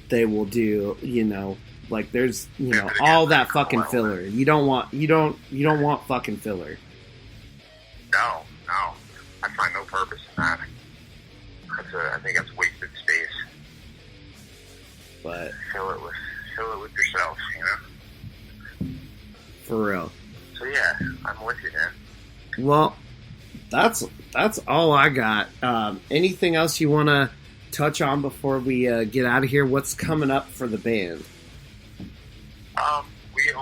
they will do, you know, like, there's, you know, all that fucking filler. You don't want fucking filler. No, I find no purpose in that. I think that's wasted space. But fill it with yourself, you know. For real. So yeah, I'm with you, man. Well, that's all I got. Anything else you want to touch on before we get out of here? What's coming up for the band? We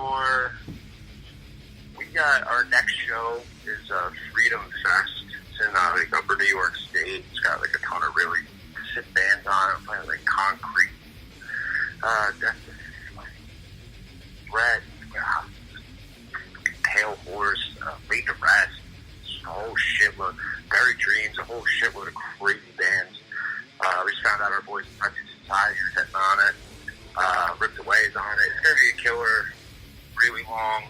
got our next show is Freedom Fest. It's in like Upper New York State. It's got like a ton of really sick bands on it, playing like Concrete, Desth, Red, Pale Horse, Laid to Rest, a whole shitload, Buried Dreams, a whole shitload of crazy bands. We just found out our boys in Toxic Society are sitting on it. Ripped Away is on it. It's going to be a killer, really long,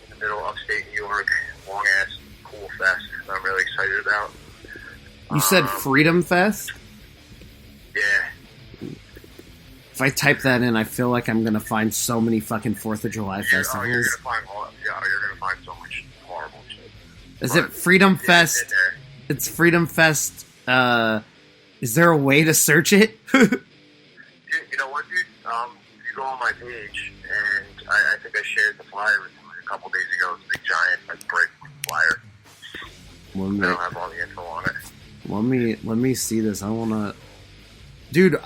in the middle of upstate New York, long ass, cool fest that I'm really excited about. You said Freedom Fest? Yeah. If I type that in, I feel like I'm gonna find so many fucking 4th of July festivals. You're gonna find so much horrible shit. Is it Freedom Fest? It's Freedom Fest. Is there a way to search it? You know what, dude? You go on my page, and I think I shared the flyer with you a couple days ago. It's a big giant like brick flyer. I don't have all the info on it. Let me see this. I wanna, dude.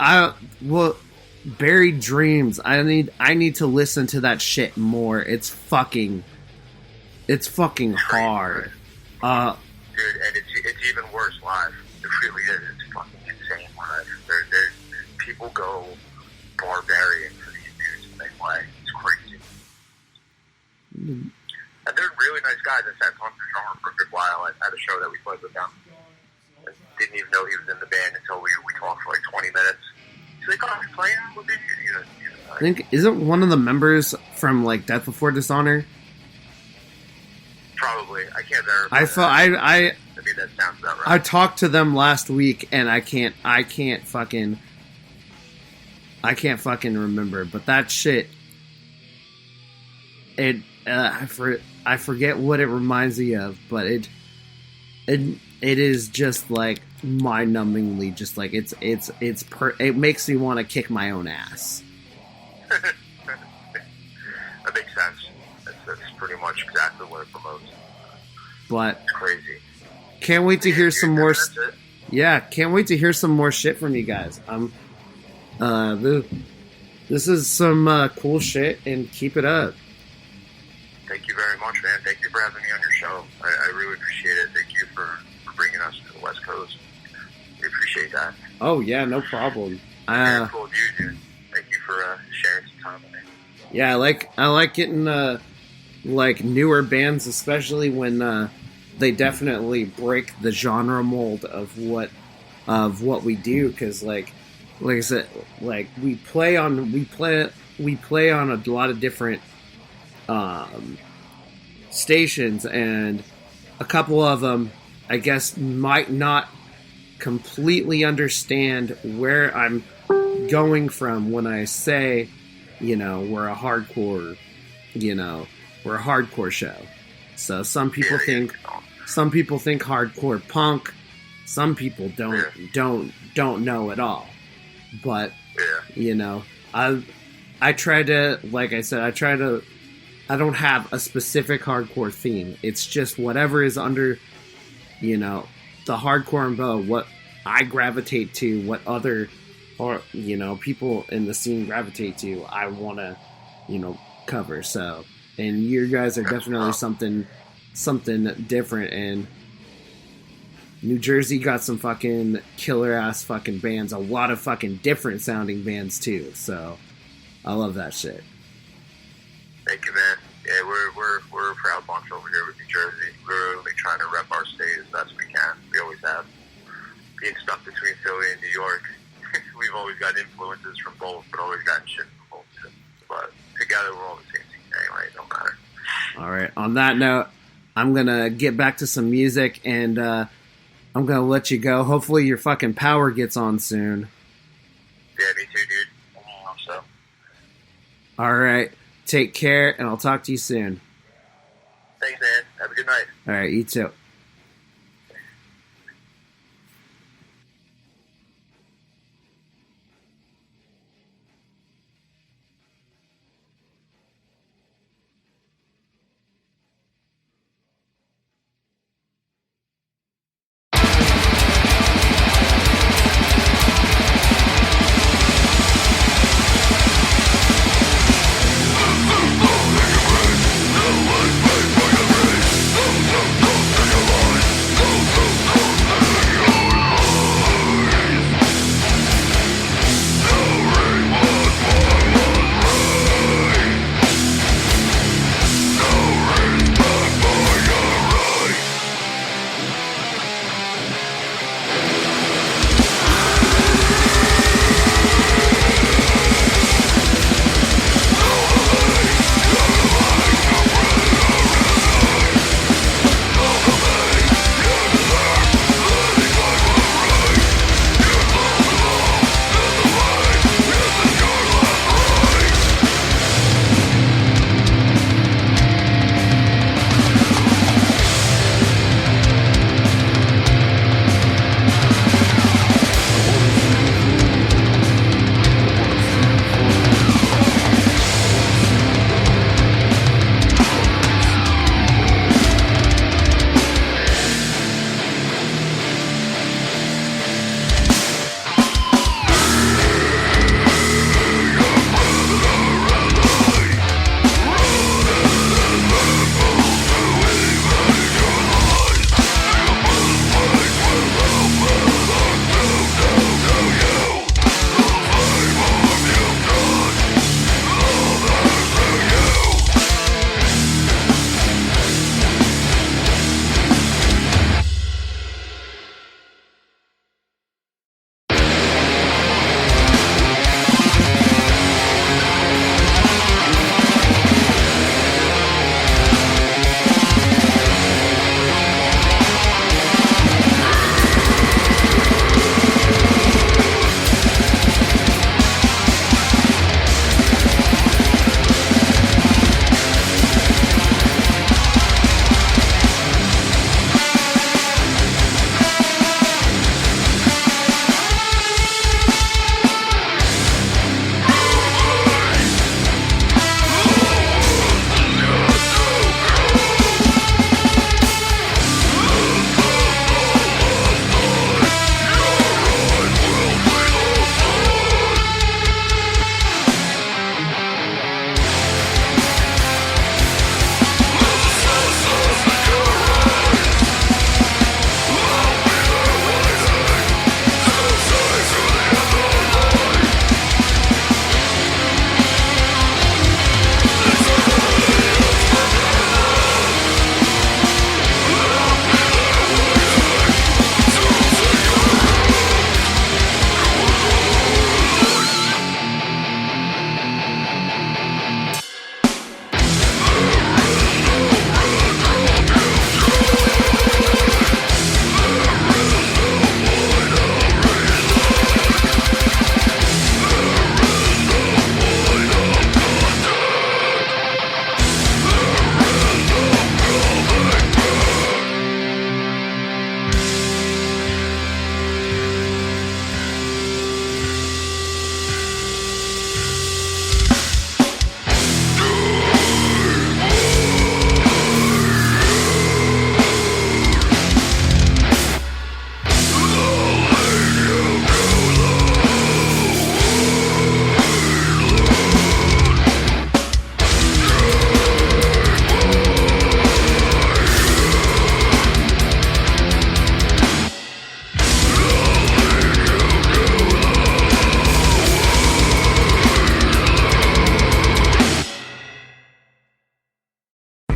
Buried Dreams. I need to listen to that shit more. It's fucking hard. Dude, and it's even worse live. It really is. It's fucking insane live. There people go barbarian for these dudes when they play. It's crazy. And they're really nice guys. I sat talking to the drummer for a good while at a show that we played with them. I didn't even know he was in the band until we talked for like 20 minutes. He's like, "Oh, he's playing with me." I think, isn't one of the members from, like, Death Before Dishonor? Probably. I can't verify. I mean, that sounds about right. I talked to them last week, and I can't fucking remember. But that shit, I forget what it reminds me of, but it is just like mind-numbingly, just like it makes me want to kick my own ass. That makes sense. That's pretty much exactly what it promotes. But it's crazy. Can't wait to hear some more. Yeah, can't wait to hear some more shit from you guys. This is some cool shit, and keep it up. Thank you very much, man. Thank you for having me on your show. I really appreciate it. Thank you for bringing us to the West Coast. We appreciate that. Oh, yeah, no problem. Very cool of you, dude. Thank you for sharing some time with me. Yeah, I like getting like newer bands, especially when they definitely break the genre mold of what we do, because like I said, like we play on a lot of different stations, and a couple of them, I guess, might not completely understand where I'm going from when I say, you know, we're a hardcore show. So some people think hardcore punk. Some people don't know at all. But you know, I try to, like I said, I don't have a specific hardcore theme. It's just whatever is under, you know, the hardcore umbrella, what I gravitate to, what other, or, you know, people in the scene gravitate to. I want to cover. So, and you guys are definitely something different. And New Jersey got some fucking killer ass fucking bands, a lot of fucking different sounding bands too. So, I love that shit. Thank you, man. Yeah, we're a proud bunch over here with New Jersey. We're really trying to rep our state as best we can. We always have. Being stuck between Philly and New York, we've always got influences from both, but always gotten shit from both. But together, we're all the same team anyway. It don't matter. All right. On that note, I'm gonna get back to some music, and I'm gonna let you go. Hopefully, your fucking power gets on soon. Yeah, me too, dude. So. All right. Take care, and I'll talk to you soon. Thanks, man. Have a good night. All right, you too. Go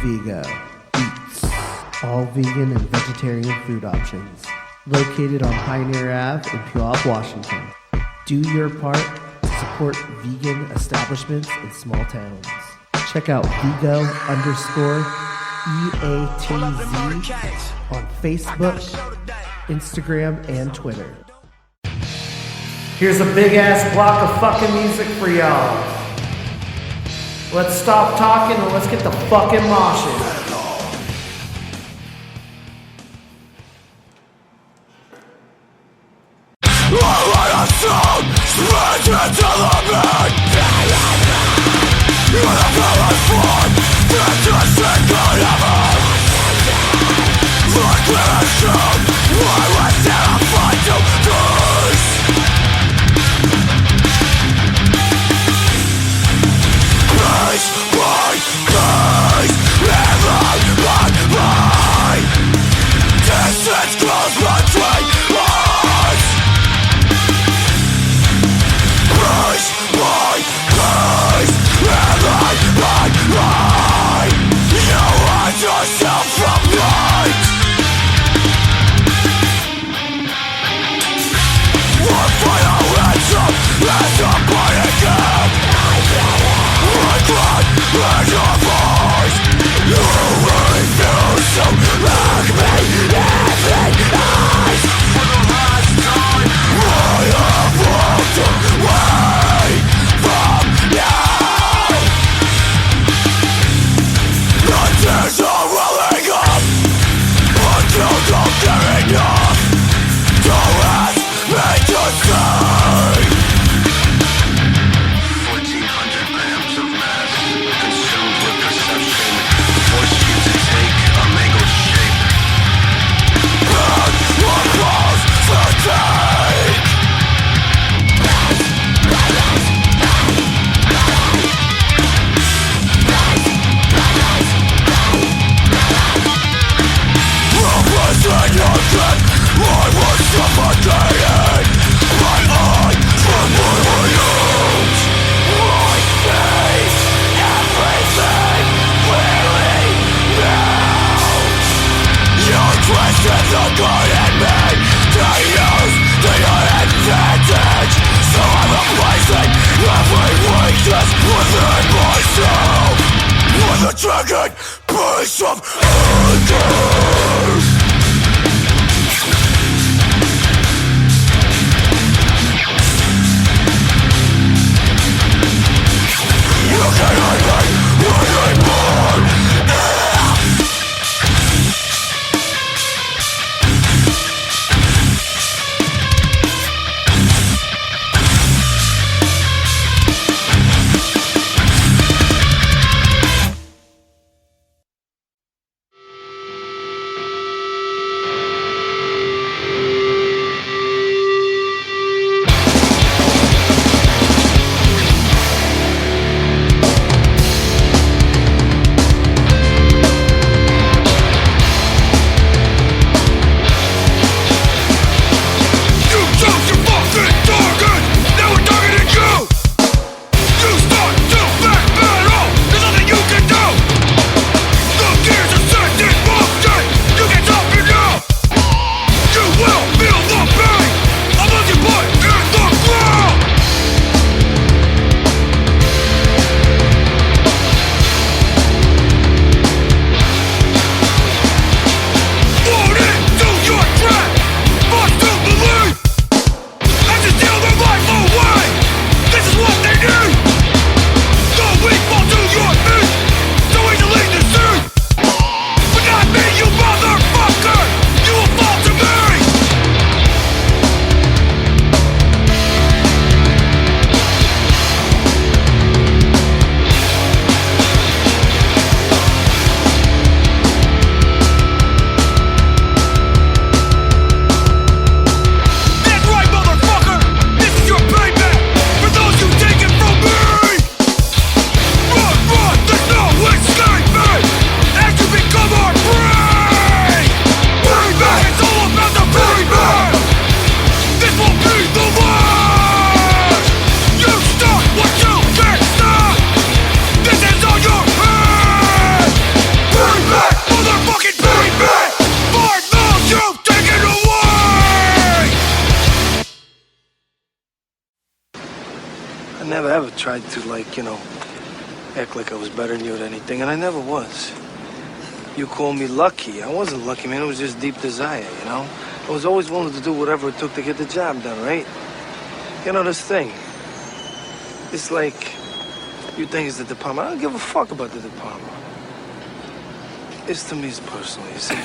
Vigo Eats. All vegan and vegetarian food options. Located on Pioneer Ave in Puyallup, Washington. Do your part to support vegan establishments in small towns. Check out Vigo_EATZ on Facebook, Instagram, and Twitter. Here's a big ass block of fucking music for y'all. Let's stop talking and let's get the fucking moshing. never ever tried to, act like I was better than you at anything, and I never was. You call me lucky. I wasn't lucky, man. It was just deep desire, you know? I was always willing to do whatever it took to get the job done, right? You know, this thing. It's like, you think it's the department. I don't give a fuck about the department. It's to me, it's personal, you see?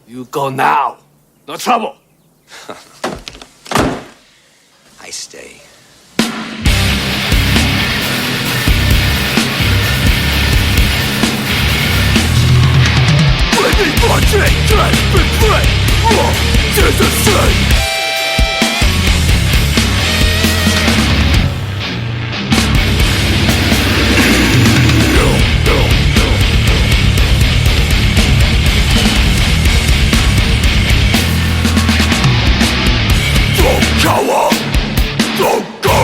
You go now. No trouble. I stay. Marching, dress, betray, wrong, tis a sin. Don't cower, don't go,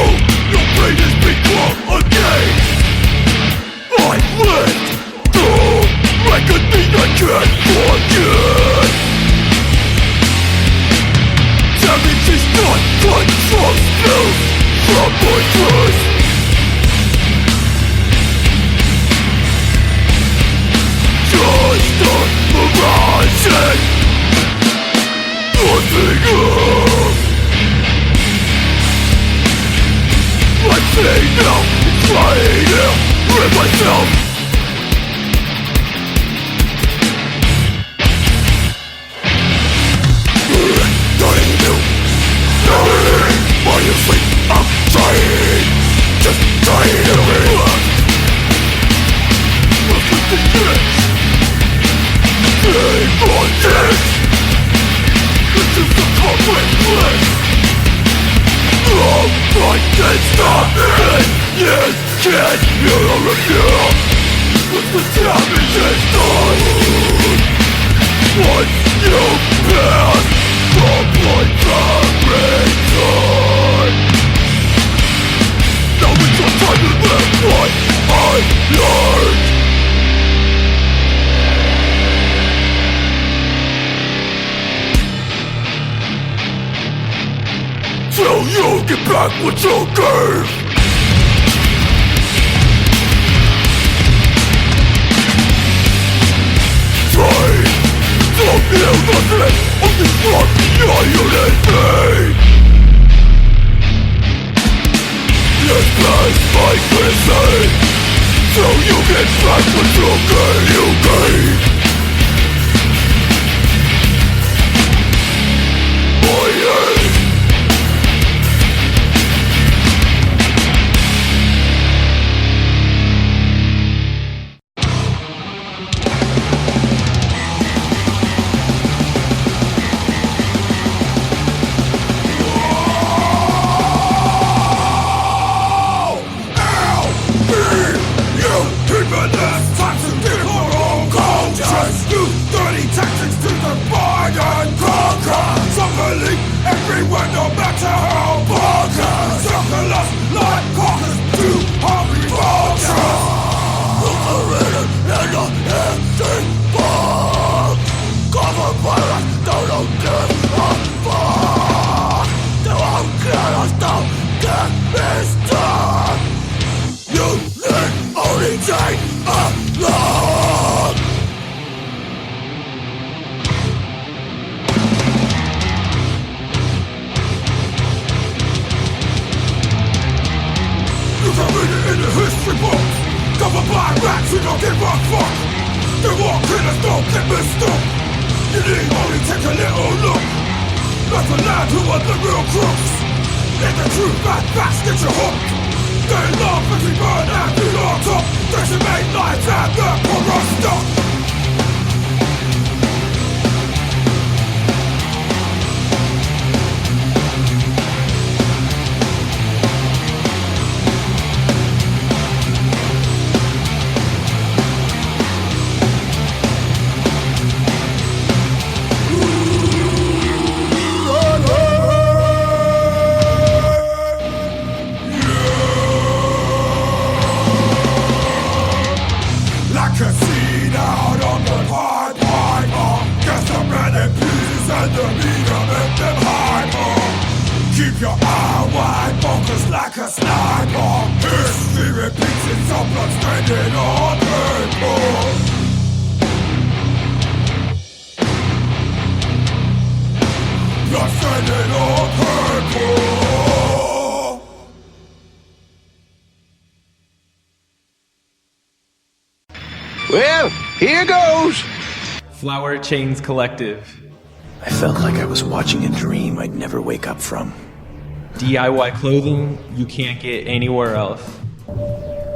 your brain has become a game. I've lived reckoning I can't forget. giving up. I'm saying now, trying to rid myself. Nothing new, nothing. While you sleep, I'm trying, just trying to relax. Look at the ditch, getting on ditch. This is the corporate bliss. I can't stop it. Yes, can't hear a review. But the damage is done. Once you pass from my direction, now it's your time to live what I learned. Till you get back what you gave. Try to feel the threat of this rock unit pain. Yes, that's my crusade. Till you get back what you gave. Oh yeah. Everywhere, no matter how bonkers. Circle us like cockers, too hungry vultures. Overrated and an empty bomb. Cover by us, don't give a fuck. They won't get us, don't get this done. You need only take along. You can read it in the history books. Cover by rats who don't give a fuck. They walk in us, don't get messed up. You need only take a little look. Like the lad who are the real crooks. Let the truth bad facts get you hooked. They love as we burn and we locked up. There's your main lights and the poor stuff. Keep your eye wide, focus like a sniper. History repeats itself, blood standing on paper. Blood standing on paper. Well, here goes. Flower Chains Collective. I felt like I was watching a dream I'd never wake up from. DIY clothing you can't get anywhere else.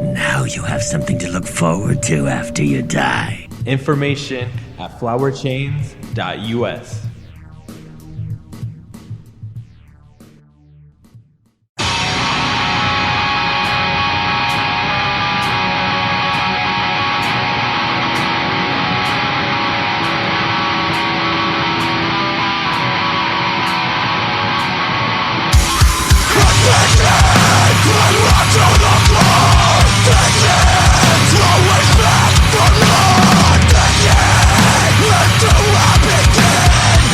Now you have something to look forward to after you die. Information at flowerchains.us. Always back for blood, taking into our beginning.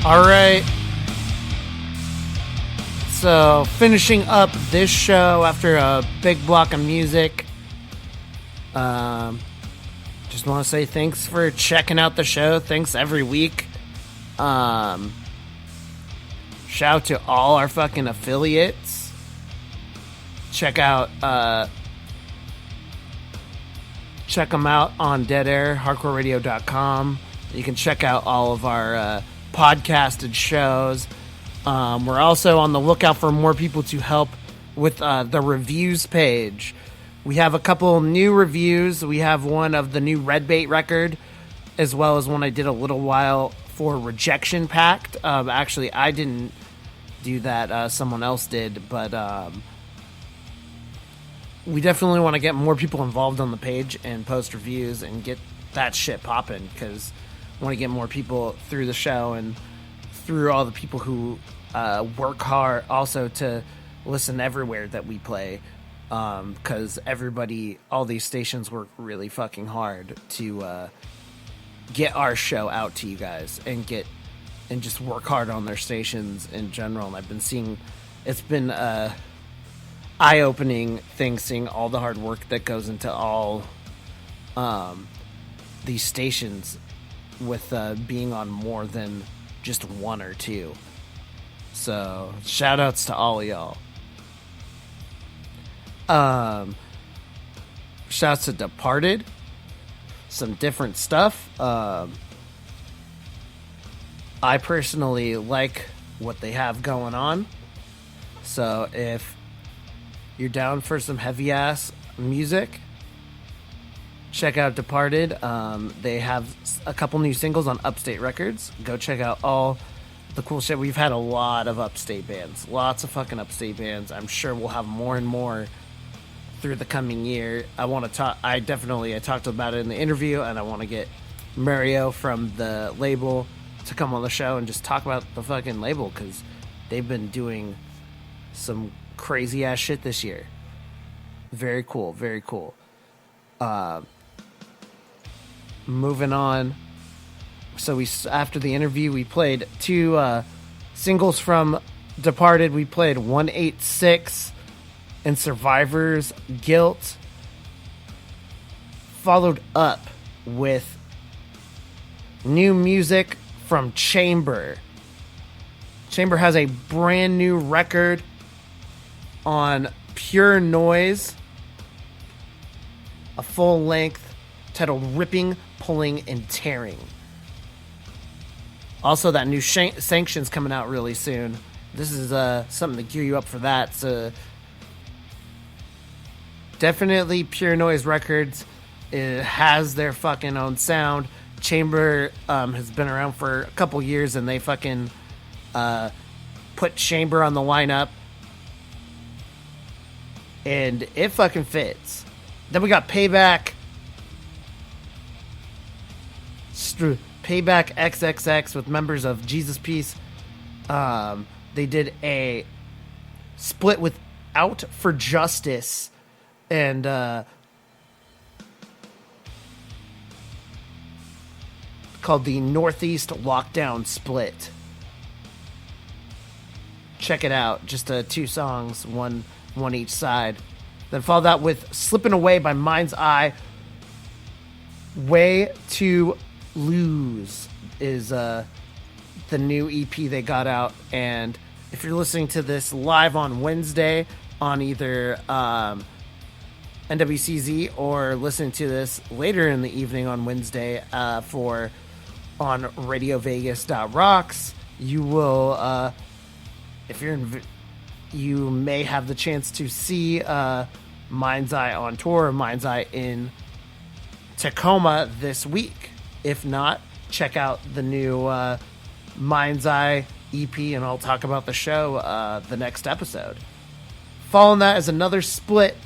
All right. So, finishing up this show after a big block of music. Just want to say thanks for checking out the show. Thanks every week. Shout out to all our fucking affiliates. Check them out on deadair.hardcoreradio.com. You can check out all of our podcasted shows. We're also on the lookout for more people to help with the reviews page. We have a couple new reviews. We have one of the new Red Bait record, as well as one I did a little while for Rejection Pact. Actually, I didn't do that. Someone else did, but we definitely want to get more people involved on the page and post reviews and get that shit popping, because I want to get more people through the show and through all the people who work hard also to listen everywhere that we play, because all these stations work really fucking hard to get our show out to you guys and just work hard on their stations in general. And I've been seeing, it's been eye-opening thing, seeing all the hard work that goes into all these stations with being on more than just one or two. So shout outs to all of y'all. Shouts to Departed, some different stuff. I personally like what they have going on, so if you're down for some heavy ass music, check out Departed. They have a couple new singles on Upstate Records. Go check out all the cool shit. We've had a lot of upstate bands, lots of fucking upstate bands. I'm sure we'll have more and more through the coming year. I talked about it in the interview, and I want to get Mario from the label to come on the show and just talk about the fucking label, because they've been doing some crazy ass shit this year. Very cool, very cool. Moving on. So after the interview, we played two singles from Departed. We played 186 and Survivor's Guilt, followed up with new music from Chamber. Chamber has a brand new record on Pure Noise, a full length titled Ripping, Pulling, and Tearing. Also, that new Sanctions coming out really soon. This is something to gear you up for that. So definitely Pure Noise Records. It has their fucking own sound. Chamber has been around for a couple years, and they fucking put Chamber on the lineup, and it fucking fits. Then we got Payback. Payback XXX with members of Jesus Peace. They did a split with Out for Justice, and called the Northeast Lockdown Split. Check it out. Just 2 songs, one each side. Then followed that with Slipping Away by Mind's Eye. Way to Lose is the new EP they got out, and if you're listening to this live on Wednesday on either NWCZ or listening to this later in the evening on Wednesday on RadioVegas.rocks, you will you may have the chance to see Mind's Eye on tour, Mind's Eye in Tacoma this week. If not, check out the new Mind's Eye EP, and I'll talk about the show the next episode. Following that is another split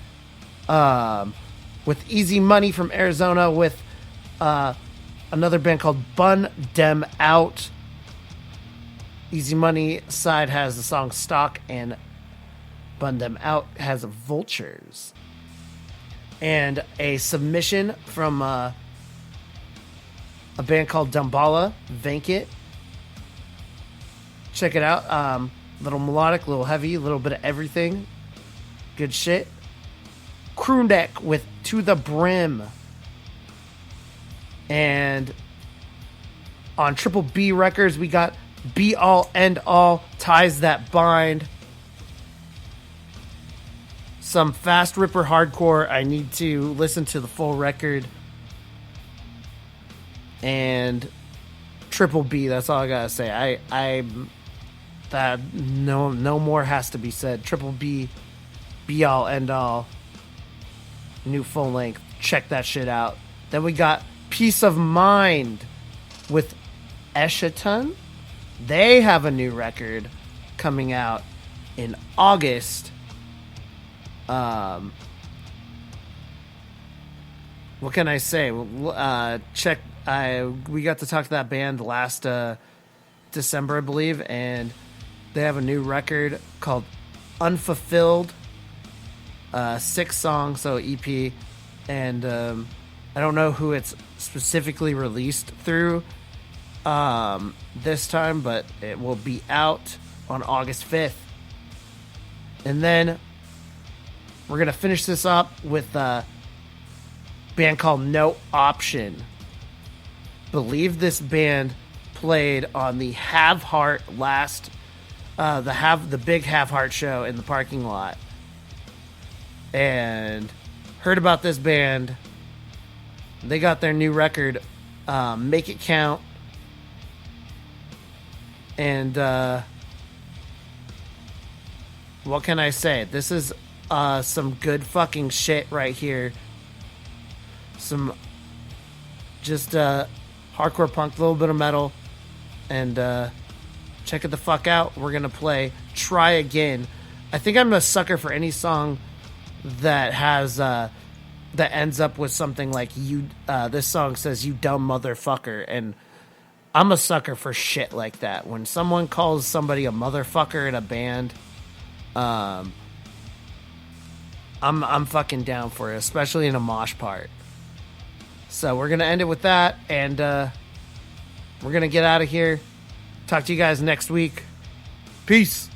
with Easy Money from Arizona with another band called Bun Dem Out. Easy Money side has the song Stalk, and Bun Dem Out has Vultures. And a submission from a band called Damballa, Vacant. Check it out. Little melodic, little heavy, a little bit of everything. Good shit. Crewneck with To the Brim. And on Triple B Records, we got Be All End All, Ties That Bind. Some fast ripper hardcore. I need to listen to the full record. And Triple B, that's all I gotta say. No more has to be said. Triple B, Be All End All, new full length. Check that shit out. Then we got Peace of Mind with Eschaton. They have a new record coming out in August. What can I say? Check. We got to talk to that band last December, I believe, and they have a new record called Unfulfilled. 6 songs, so EP, and I don't know who it's specifically released through this time, but it will be out on August 5th. And then we're going to finish this up with a band called No Option. Believe this band played on the Have Heart the big Have Heart show in the parking lot. And heard about this band. They got their new record, Make It Count. And what can I say? This is some good fucking shit right here. Some just hardcore punk, a little bit of metal. And check it the fuck out. We're going to play Try Again. I think I'm a sucker for any song that has that ends up with something like you. This song says "you dumb motherfucker," and I'm a sucker for shit like that. When someone calls somebody a motherfucker in a band, I'm fucking down for it, especially in a mosh part. So we're gonna end it with that, and we're gonna get out of here. Talk to you guys next week. Peace.